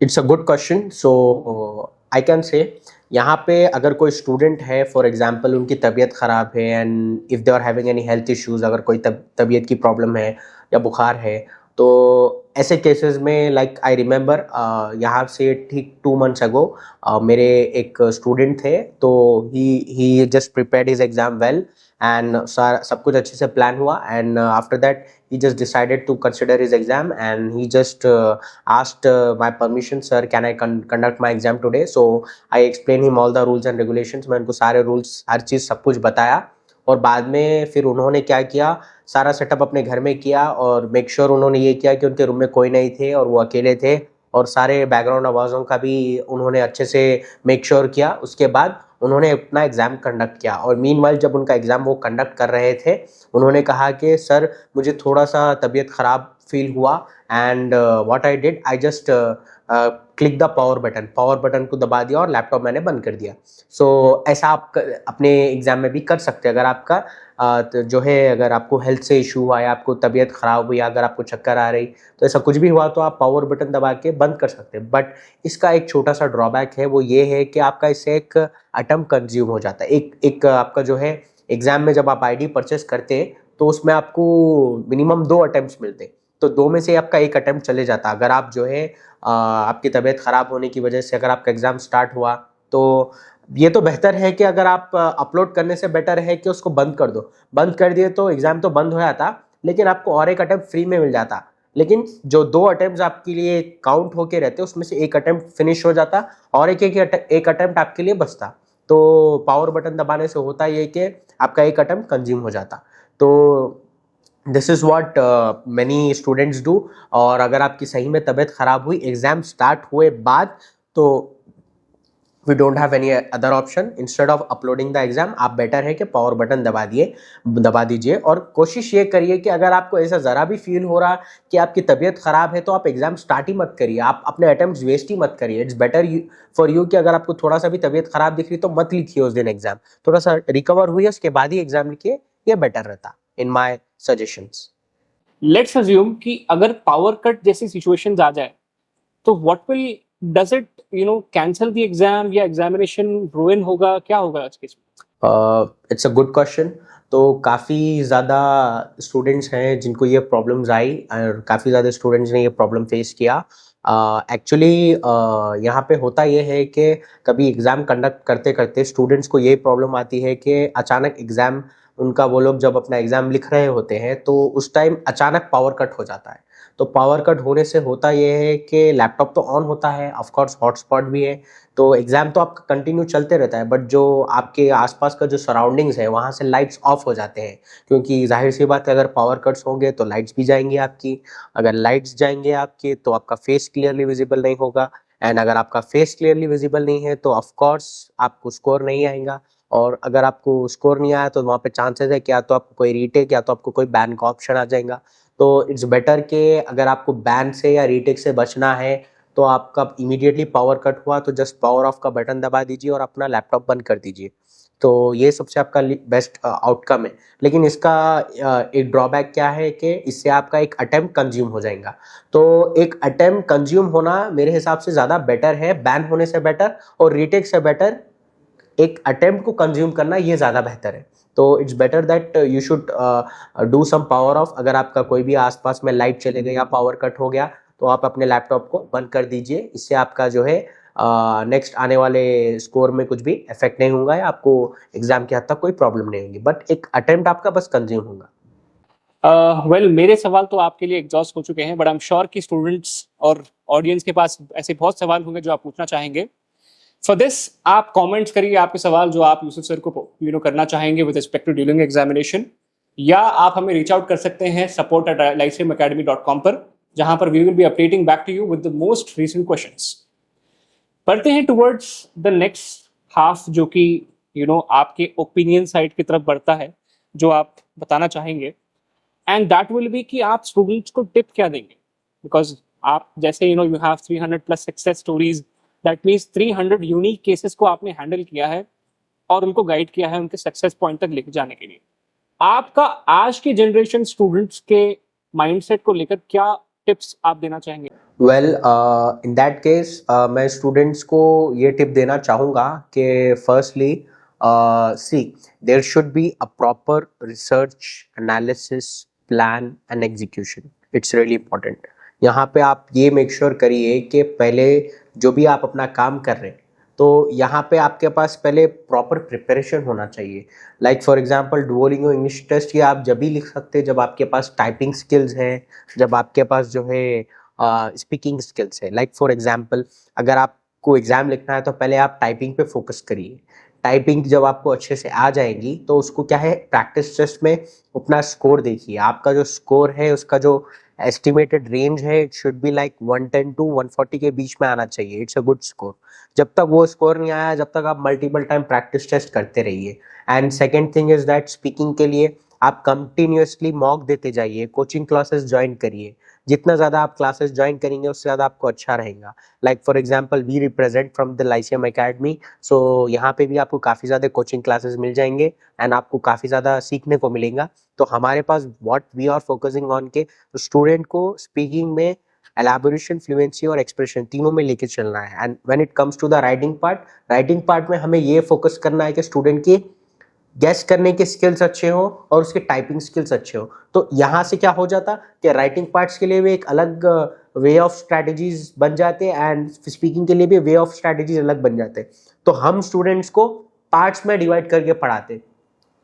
It's a good question. So I can say यहाँ पे अगर कोई स्टूडेंट है फॉर एग्जांपल उनकी तबीयत ख़राब है and if they are having any health issues, अगर कोई तबीयत की प्रॉब्लम है या बुखार है, तो ऐसे केसेस में लाइक आई रिमेंबर यहाँ से ठीक 2 months अगो मेरे एक स्टूडेंट थे. तो he just prepared his exam well and सब कुछ अच्छे से प्लान हुआ and after that he just decided to consider his exam and he just asked my permission, sir can I conduct my exam today. So I explained him all the rules and regulations. मैं उनको सारे rules हर चीज़ सब कुछ बताया और बाद में फिर उन्होंने क्या किया, सारा सेटअप अपने घर में किया और मेक श्योर उन्होंने ये किया कि उनके रूम में कोई नहीं थे और वो अकेले थे और सारे बैकग्राउंड आवाज़ों का भी उन्होंने अच्छे से मेक श्योर किया. उसके बाद उन्होंने अपना एग्ज़ाम कंडक्ट किया और मीनवाइल जब उनका एग्ज़ाम वो कंडक्ट कर रहे थे उन्होंने कहा कि सर मुझे थोड़ा सा तबीयत ख़राब फील हुआ and what I did I just click the power button को दबा दिया और लैपटॉप मैंने बंद कर दिया. सो ऐसा आप अपने एग्ज़ाम में भी कर सकते हैं. अगर आपका तो जो है अगर आपको हेल्थ से इशू हुआ या आपको तबीयत ख़राब हुई या अगर आपको चक्कर आ रही तो ऐसा कुछ भी हुआ तो आप पावर बटन दबा के बंद कर सकते हैं. बट इसका एक छोटा सा ड्रॉबैक है, वो ये है कि आपका इससे एक अटेम्प्ट कंज्यूम हो जाता है. एक आपका जो है एग्ज़ाम में जब आप आईडी परचेस करते हैं तो उसमें आपको मिनिमम 2 अटेम्प्ट्स मिलते हैं, तो 2 में से आपका एक अटेम्प्ट चले जाता. अगर आप जो है आपकी तबीयत ख़राब होने की वजह से अगर आपका एग्ज़ाम स्टार्ट हुआ तो ये तो बेहतर है कि अगर आप अपलोड करने से बेटर है कि उसको बंद कर दो. बंद कर दिए तो एग्ज़ाम तो बंद हो जाता लेकिन आपको और एक अटेम्प्ट फ्री में मिल जाता. लेकिन जो 2 अटेम्प्ट्स आपके लिए काउंट होके रहते उसमें से एक अटेम्प्ट फिनिश हो जाता और एक अटेम्प्ट आपके लिए बचता. तो पावर बटन दबाने से होता ये कि आपका एक अटेम्प्ट कंज्यूम हो जाता. तो this is what many students do. और अगर आपकी सही में तबीयत ख़राब हुई एग्ज़ाम स्टार्ट हुए बाद तो we don't have any other option instead of uploading the exam. आप बेटर है कि पावर बटन दबा दीजिए और कोशिश ये करिए कि अगर आपको ऐसा ज़रा भी फील हो रहा कि आपकी तबीयत ख़राब है तो आप एग्ज़ाम स्टार्ट ही मत करिए, आप अपने अटेम्प्ट्स वेस्ट ही मत करिए. इट्स बेटर फॉर यू कि अगर आपको थोड़ा सा भी तबीयत ख़राब दिख रही तो मत लिखिए उस दिन एग्ज़ाम, थोड़ा सा रिकवर हुई उसके बाद ही एग्ज़ाम लिखिए, ये बेटर रहता इन माई सजेशंस. लेट्स अज्यूम कि अगर पावर कट जैसी सिचुएशंस आ जाए तो what will does it cancel the exam या एग्जामिनेशन रुइन होगा, क्या होगा आज के इसमें? It's a good question. तो काफ़ी ज़्यादा स्टूडेंट्स हैं जिनको ये प्रॉब्लम्स आई और काफ़ी ज़्यादा स्टूडेंट्स ने ये प्रॉब्लम फेस किया। एक्चुअली यहाँ पे होता ये है कि कभी एग्ज़ाम कंडक्ट करते-करते स्टूडेंट्स को ये प्रॉब्लम आती है कि अचानक एग्ज़ाम उनका वो लोग जब अपना एग्ज़ाम लिख रहे होते हैं, तो उस टाइम अचानक पावर कट हो जाता है। तो पावर कट होने से होता ये है कि लैपटॉप तो ऑन होता है, ऑफ कोर्स हॉटस्पॉट भी है, तो एग्ज़ाम तो आपका कंटिन्यू चलते रहता है, बट जो आपके आस-पास का जो सराउंडिंग्स है, वहाँ से लाइट्स ऑफ हो जाते हैं। क्योंकि ज़ाहिर-सी बात है, अगर पावर कट्स होंगे तो लाइट्स भी जाएँगी आपकी। अगर लाइट्स जाएँगे आपके तो आपका फेस क्लियरली विज़िबल नहीं होगा, एंड अगर आपका फेस क्लियरली विज़िबल नहीं है तो ऑफ कोर्स आपको स्कोर नहीं आएगा। और अगर आपको स्कोर नहीं आया तो वहाँ पे चांसेस है कि या तो आपको कोई रीटेक या तो आपको कोई बैन का ऑप्शन आ जाएगा। तो इट्स बेटर कि अगर आपको बैन से या रीटेक से बचना है तो आपका इमीडिएटली पावर कट हुआ तो जस्ट पावर ऑफ का बटन दबा दीजिए और अपना लैपटॉप बंद कर दीजिए। तो ये सबसे आपका बेस्ट आउटकम है। लेकिन इसका एक ड्रॉबैक क्या है कि इससे आपका एक अटेम्प्ट कंज्यूम हो जाएगा। तो एक अटेम्प्ट कंज्यूम होना मेरे हिसाब से ज़्यादा बेटर है बैन होने से बेटर, और रीटेक से बेटर एक अटेम्प्ट को कंज्यूम करना ये ज़्यादा बेहतर है। तो it's better that you should do some power off. अगर आपका कोई भी आसपास में लाइट चले गई या पावर कट हो गया तो आप अपने लैपटॉप को बंद कर दीजिए। इससे आपका जो है नेक्स्ट आने वाले स्कोर में कुछ भी इफेक्ट नहीं होगा या आपको एग्जाम के हद तक कोई प्रॉब्लम नहीं होगी, बट एक अटेम्प्ट आपका बस कंज्यूम होगा। वेल मेरे सवाल तो आपके लिए एग्जॉस्ट हो चुके हैं, बट आई एम श्योर कि स्टूडेंट्स और ऑडियंस के पास ऐसे बहुत सवाल होंगे जो आप पूछना चाहेंगे। फॉर दिस आप कमेंट्स करिए आपके सवाल जो आप यूसुफ सर को करना चाहेंगे with respect to during examination, या आप हमें रीच आउट कर सकते हैं support@lyceumacademy.com पर, जहां पर we will be updating back to you with the most recent questions. बढ़ते हैं टुवर्ड्स द नेक्स्ट हाफ, जो कि आपके ओपिनियन साइड की तरफ बढ़ता है, जो आप बताना चाहेंगे, एंड दैट विल बी कि आप स्टूडेंट्स को टिप क्या देंगे। बिकॉज आप जैसे you have 300 plus success stories, that means 300 unique cases को आपने हैंडल किया है और उनको गाइड किया है उनके सक्सेस पॉइंट तक लेके जाने के लिए। आपका आज के जनरेशन स्टूडेंट्स के माइंडसेट को लेकर क्या टिप्स आप देना चाहेंगे? वेल इन दैट केस मैं स्टूडेंट्स को ये टिप देना चाहूँगा कि firstly see there should be a proper research analysis plan and execution. It's really important. यहाँ पे आप ये मेक श्योर करिए कि पहले जो भी आप अपना काम कर रहे हैं तो यहाँ पे आपके पास पहले प्रॉपर प्रिपरेशन होना चाहिए। Like for example Duolingo English test ये आप जब भी लिख सकते हैं जब आपके पास टाइपिंग स्किल्स है, जब आपके पास जो है स्पीकिंग स्किल्स है। लाइक फॉर एग्जांपल अगर आपको एग्जाम लिखना है तो पहले आप टाइपिंग पे फोकस करिए। टाइपिंग जब आपको अच्छे से आ जाएगी तो उसको क्या है प्रैक्टिस टेस्ट में अपना स्कोर देखिए। आपका जो स्कोर है उसका जो एस्टिमेटेड रेंज है it should be like 110 to 140 के बीच में आना चाहिए। It's a good score. जब तक वो स्कोर नहीं आया जब तक आप मल्टीपल टाइम प्रैक्टिस टेस्ट करते रहिए। And second thing is that speaking के लिए आप कंटिन्यूसली मॉक देते जाइए, कोचिंग क्लासेस ज्वाइन करिए। जितना ज़्यादा आप क्लासेस ज्वाइन करेंगे उससे ज़्यादा आपको अच्छा रहेगा। Like for example we represent from the Lyceum Academy, so यहाँ पे भी आपको काफ़ी ज़्यादा कोचिंग क्लासेस मिल जाएंगे एंड आपको काफ़ी ज़्यादा सीखने को मिलेगा। तो हमारे पास what we are focusing on के स्टूडेंट को स्पीकिंग में एलैबोरेशन, फ्लुएंसी और एक्सप्रेशन तीनों में लेके चलना है। And when it comes to the writing part में हमें ये फोकस करना है कि स्टूडेंट की गेस करने के स्किल्स अच्छे हो और उसके टाइपिंग स्किल्स अच्छे हो। तो यहाँ से क्या हो जाता कि राइटिंग पार्ट्स के लिए भी एक अलग वे ऑफ स्ट्रैटेजीज बन जाते हैं एंड स्पीकिंग के लिए भी वे ऑफ स्ट्रैटेजीज अलग बन जाते हैं। तो हम स्टूडेंट्स को पार्ट्स में डिवाइड करके पढ़ाते।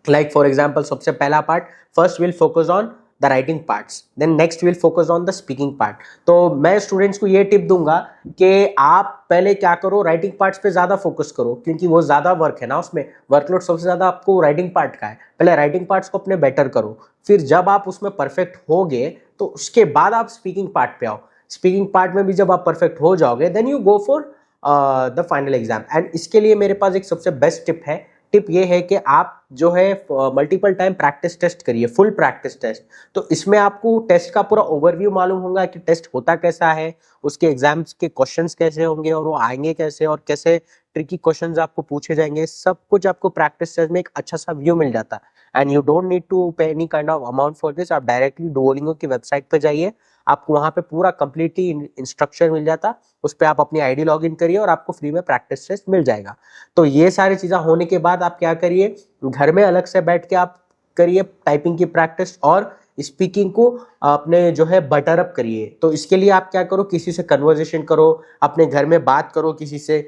लाइक फॉर एग्जाम्पल सबसे पहला part first will focus on the writing parts, then next will focus on the speaking part. तो मैं स्टूडेंट्स को ये टिप दूंगा कि आप पहले क्या करो राइटिंग पार्ट्स पे ज़्यादा फोकस करो, क्योंकि वो ज़्यादा वर्क है ना, उसमें वर्कलोड सबसे ज़्यादा आपको राइटिंग पार्ट का है। पहले राइटिंग पार्ट्स को अपने बेटर करो, फिर जब आप उसमें परफेक्ट हो गए तो उसके बाद आप स्पीकिंग पार्ट पे आओ। स्पीकिंग पार्ट में भी जब आप परफेक्ट हो जाओगे then you go for the final exam. And इसके लिए मेरे पास एक सबसे बेस्ट टिप है। टिप ये है कि आप जो है मल्टीपल टाइम प्रैक्टिस टेस्ट करिए, फुल प्रैक्टिस टेस्ट। तो इसमें आपको टेस्ट का पूरा ओवरव्यू मालूम होगा कि टेस्ट होता कैसा है, उसके एग्जाम्स के क्वेश्चंस कैसे होंगे और वो आएंगे कैसे और कैसे ट्रिकी क्वेश्चंस आपको पूछे जाएंगे। सब कुछ आपको प्रैक्टिस टेस्ट में एक अच्छा सा व्यू मिल जाता है। And you don't need to pay any kind of amount for this. आप डायरेक्टली डुओलिंगो की वेबसाइट पे जाइए, आपको वहाँ पे पूरा कंप्लीटली इंस्ट्रक्शन मिल जाता। उस पर आप अपनी आईडी लॉग इन करिए और आपको फ्री में प्रैक्टिस टेस्ट मिल जाएगा। तो ये सारी चीज़ें होने के बाद आप क्या करिए, घर में अलग से बैठ के आप करिए टाइपिंग की प्रैक्टिस, और स्पीकिंग को अपने जो है बटर अप करिए। तो इसके लिए आप क्या करो, किसी से कन्वर्सेशन करो, अपने घर में बात करो किसी से,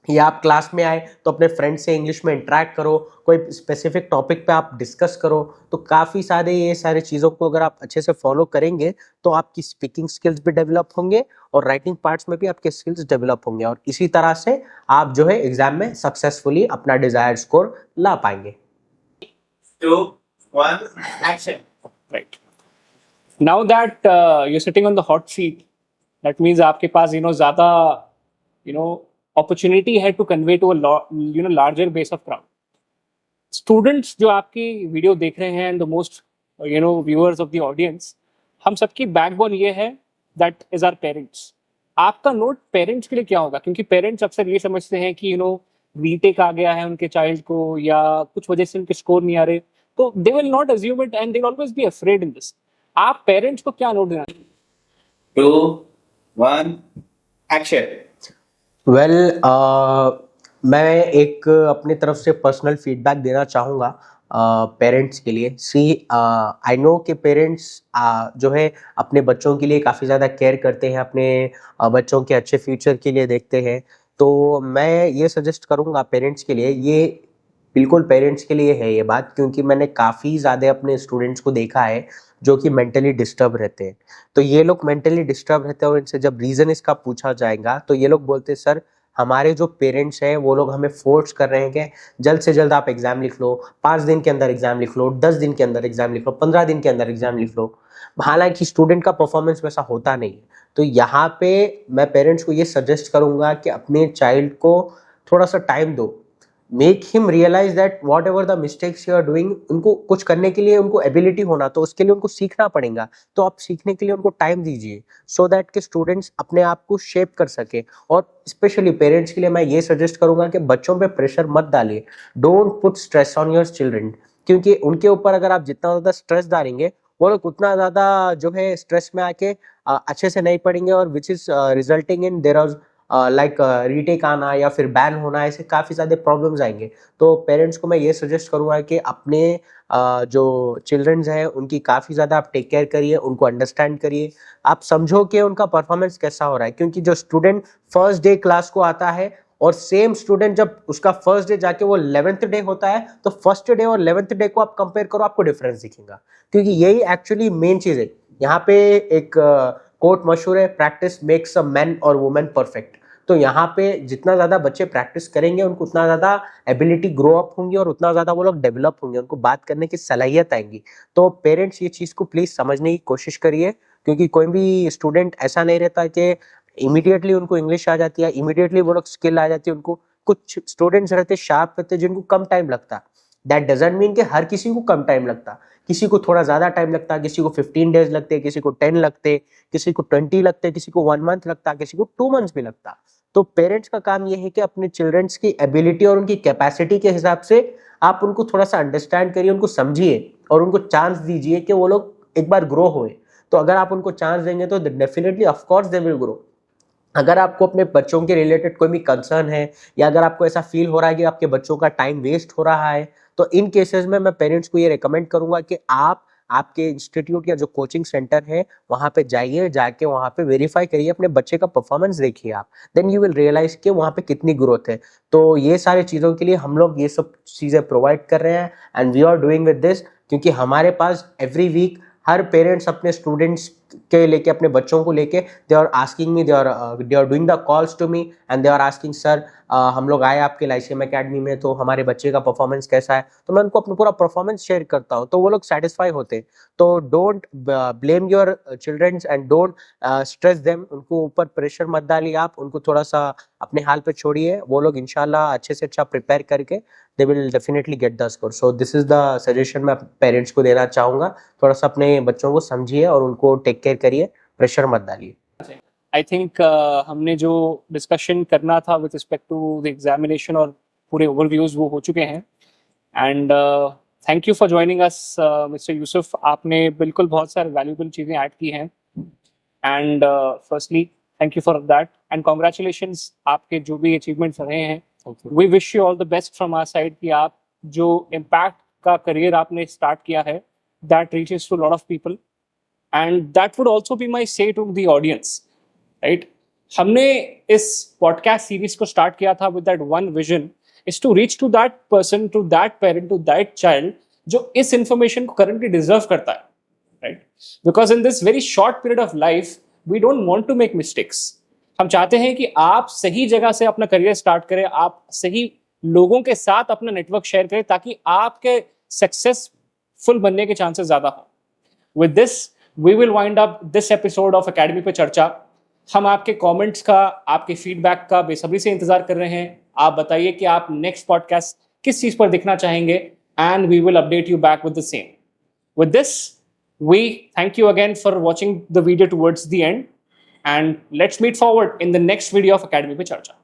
या आप क्लास में आए तो अपने फ्रेंड से इंग्लिश में इंटरेक्ट करो, कोई स्पेसिफिक टॉपिक पे आप डिस्कस करो। तो काफ़ी सारे ये सारी चीज़ों को अगर आप अच्छे से फॉलो करेंगे तो आपकी स्पीकिंग स्किल्स भी डेवलप होंगे और राइटिंग पार्ट्स में भी आपके स्किल्स डेवलप होंगे, और इसी तरह से आप जो है एग्जाम में सक्सेसफुली अपना डिजायर्ड स्कोर ला पाएंगे। 2, 1, action. Right. Now that you're sitting on the hot seat, that means आपके पास ज़्यादा opportunity है to convey to a larger base of crowd. Students जो आपकी वीडियो देख रहे हैं and the most viewers of the audience, हम सबकी बैकबोन ये है that is our parents. आपका नोट पेरेंट्स के लिए क्या होगा? क्योंकि पेरेंट्स अक्सर ये समझते हैं कि रीटेक आ गया है उनके चाइल्ड को, या कुछ वजह से उनके स्कोर नहीं आ रहे, तो they will not assume it and they will always be afraid in this. आप पेरेंट्स को क्या नोट देना? 2, 1, action. वेल मैं एक अपनी तरफ से पर्सनल फीडबैक देना चाहूँगा पेरेंट्स के लिए। सी आई नो कि पेरेंट्स जो है अपने बच्चों के लिए काफ़ी ज़्यादा केयर करते हैं, अपने बच्चों के अच्छे फ्यूचर के लिए देखते हैं। तो मैं ये सजेस्ट करूँगा पेरेंट्स के लिए, ये बिल्कुल पेरेंट्स के लिए है ये बात, क्योंकि मैंने काफ़ी ज़्यादा अपने स्टूडेंट्स को देखा है जो कि मेंटली डिस्टर्ब रहते हैं। तो ये लोग मेंटली डिस्टर्ब रहते हैं और इनसे जब रीज़न इसका पूछा जाएगा तो ये लोग बोलते हैं सर हमारे जो पेरेंट्स हैं वो लोग हमें फोर्स कर रहे हैं कि जल्द से जल्द आप एग्ज़ाम लिख लो, 5 दिन के अंदर एग्ज़ाम लिख लो, 10 दिन के अंदर एग्ज़ाम लिख लो, 15 दिन के अंदर एग्ज़ाम लिख लो। हालांकि स्टूडेंट का परफॉर्मेंस वैसा होता नहीं है। तो यहाँ पे मैं पेरेंट्स को ये सजेस्ट करूँगा कि अपने चाइल्ड को थोड़ा सा टाइम दो, make him realize that whatever the mistakes you are doing, उनको कुछ करने के लिए उनको एबिलिटी होना, तो उसके लिए उनको सीखना पड़ेगा। तो आप सीखने के लिए उनको टाइम दीजिए सो दैट कि स्टूडेंट्स अपने आप को शेप कर सके। और स्पेशली पेरेंट्स के लिए मैं ये सजेस्ट करूंगा कि बच्चों पे प्रेशर मत डालिए, don't put stress on your children, क्योंकि उनके ऊपर अगर आप जितना ज़्यादा स्ट्रेस डालेंगे वो लोग उतना ज़्यादा जो है स्ट्रेस में आके अच्छे से नहीं पढ़ेंगे, और which is resulting in there are like retake आना या फिर बैन होना, ऐसे काफ़ी सारे प्रॉब्लम्स आएंगे। तो पेरेंट्स को मैं ये सजेस्ट करूँगा कि अपने जो चिल्ड्रंस हैं उनकी काफ़ी ज़्यादा आप टेक केयर करिए, उनको अंडरस्टैंड करिए, आप समझो कि उनका परफॉर्मेंस कैसा हो रहा है। क्योंकि जो स्टूडेंट फर्स्ट डे क्लास को आता है और सेम स्टूडेंट जब उसका फर्स्ट डे जाके वो 11th डे होता है, तो फर्स्ट डे और 11th डे को आप कंपेयर करो, आपको डिफरेंस दिखेगा। क्योंकि यही एक्चुअली मेन चीज़ है। यहाँ पे एक कोट मशहूर है, प्रैक्टिस मेक्स अ मैन और वुमेन परफेक्ट। तो यहाँ पे जितना ज़्यादा बच्चे प्रैक्टिस करेंगे उनको उतना ज़्यादा एबिलिटी ग्रो अप होंगी और उतना ज़्यादा वो लोग डेवलप होंगे, उनको बात करने की सलाहियत आएंगी। तो पेरेंट्स ये चीज़ को प्लीज़ समझने की कोशिश करिए, क्योंकि कोई भी स्टूडेंट ऐसा नहीं रहता कि इमीडिएटली उनको इंग्लिश आ जाती है, इमीडिएटली वो लोग स्किल आ जाती है उनको। कुछ स्टूडेंट्स रहते शार्प रहते जिनको कम टाइम लगता। दैट डजंट मीन कि हर किसी को कम टाइम लगता, किसी को थोड़ा ज़्यादा टाइम लगता, किसी को 15 डेज लगते, किसी को 10 लगते, किसी को 20 लगते, किसी को 1 मंथ लगता, किसी को 2 मंथ्स भी लगता। तो पेरेंट्स का काम ये है कि अपने चिल्ड्रंस की एबिलिटी और उनकी कैपेसिटी के हिसाब से आप उनको थोड़ा सा अंडरस्टैंड करिए, उनको समझिए और उनको चांस दीजिए कि वो लोग एक बार ग्रो होए। तो अगर आप उनको चांस देंगे तो definitely of course they will grow. अगर आपको अपने बच्चों के रिलेटेड कोई भी कंसर्न है, या अगर आपको ऐसा फील हो रहा है कि आपके बच्चों का टाइम वेस्ट हो रहा है, तो इन केसेस में मैं पेरेंट्स को ये रिकमेंड करूंगा कि आप आपके इंस्टीट्यूट या जो कोचिंग सेंटर है वहाँ पे जाइए, जाके वहाँ पे वेरीफाई करिए, अपने बच्चे का परफॉर्मेंस देखिए आप, देन यू विल रियलाइज कि वहाँ पे कितनी ग्रोथ है। तो ये सारी चीज़ों के लिए हम लोग ये सब चीज़ें प्रोवाइड कर रहे हैं and we are doing with this, क्योंकि हमारे पास एवरी वीक हर पेरेंट्स अपने स्टूडेंट्स के लेके, अपने बच्चों को लेके they are asking me, they are doing the calls to me and they are asking sir हम लोग आए आपके लाइसियम एकेडमी में, तो हमारे बच्चे का परफॉर्मेंस कैसा है। तो मैं उनको अपना पूरा परफॉर्मेंस शेयर करता हूँ, तो वो लोग सेटिस्फाई होते हैं। तो don't blame your children's and don't stress them, उनको ऊपर प्रेशर मत डालिए, आप उनको थोड़ा सा अपने हाल पे छोड़िए, वो लोग इंशाल्लाह अच्छे से अच्छा प्रिपेयर करके they will definitely get the score. So this is the suggestion मैं पेरेंट्स को देना चाहूँगा, थोड़ा सा अपने बच्चों को समझिए और उनको टेक केयर करिए, प्रेशर मत डालिए। आई थिंक हमने जो डिस्कशन करना था with respect to the examination और पूरे ओवरव्यूज वो हो चुके हैं। And thank you for joining us mister Yusuf, आपने बिल्कुल बहुत सारे वैल्यूबल चीज़ें ऐड की हैं। And firstly thank you for that and congratulations, आपके जो भी अचीवमेंट्स रहे हैं, we wish you all the best from our side कि आप जो इम्पैक्ट का करियर आपने स्टार्ट किया है, that reaches to lot of people, and that would also be my say to the audience, right? हमने इस पॉडकास्ट सीरीज को स्टार्ट किया था with that one vision, is to reach to that person, to that parent, to that child जो इस information को currently deserve करता है, right? Because in this very short period of life we don't want to make mistakes. हम चाहते हैं कि आप सही जगह से अपना करियर स्टार्ट करें, आप सही लोगों के साथ अपना नेटवर्क शेयर करें ताकि आपके सक्सेसफुल बनने के चांसेस ज्यादा हो. With this we will wind up this episode of academy पे चर्चा. हम आपके कमेंट्स का, आपके फीडबैक का बेसब्री से इंतजार कर रहे हैं. आप बताइए कि आप नेक्स्ट पॉडकास्ट किस चीज पर देखना चाहेंगे, and we will update you back with the same. With this we thank you again for watching the video towards the end, and let's meet forward in the next video of Academy पे चर्चा.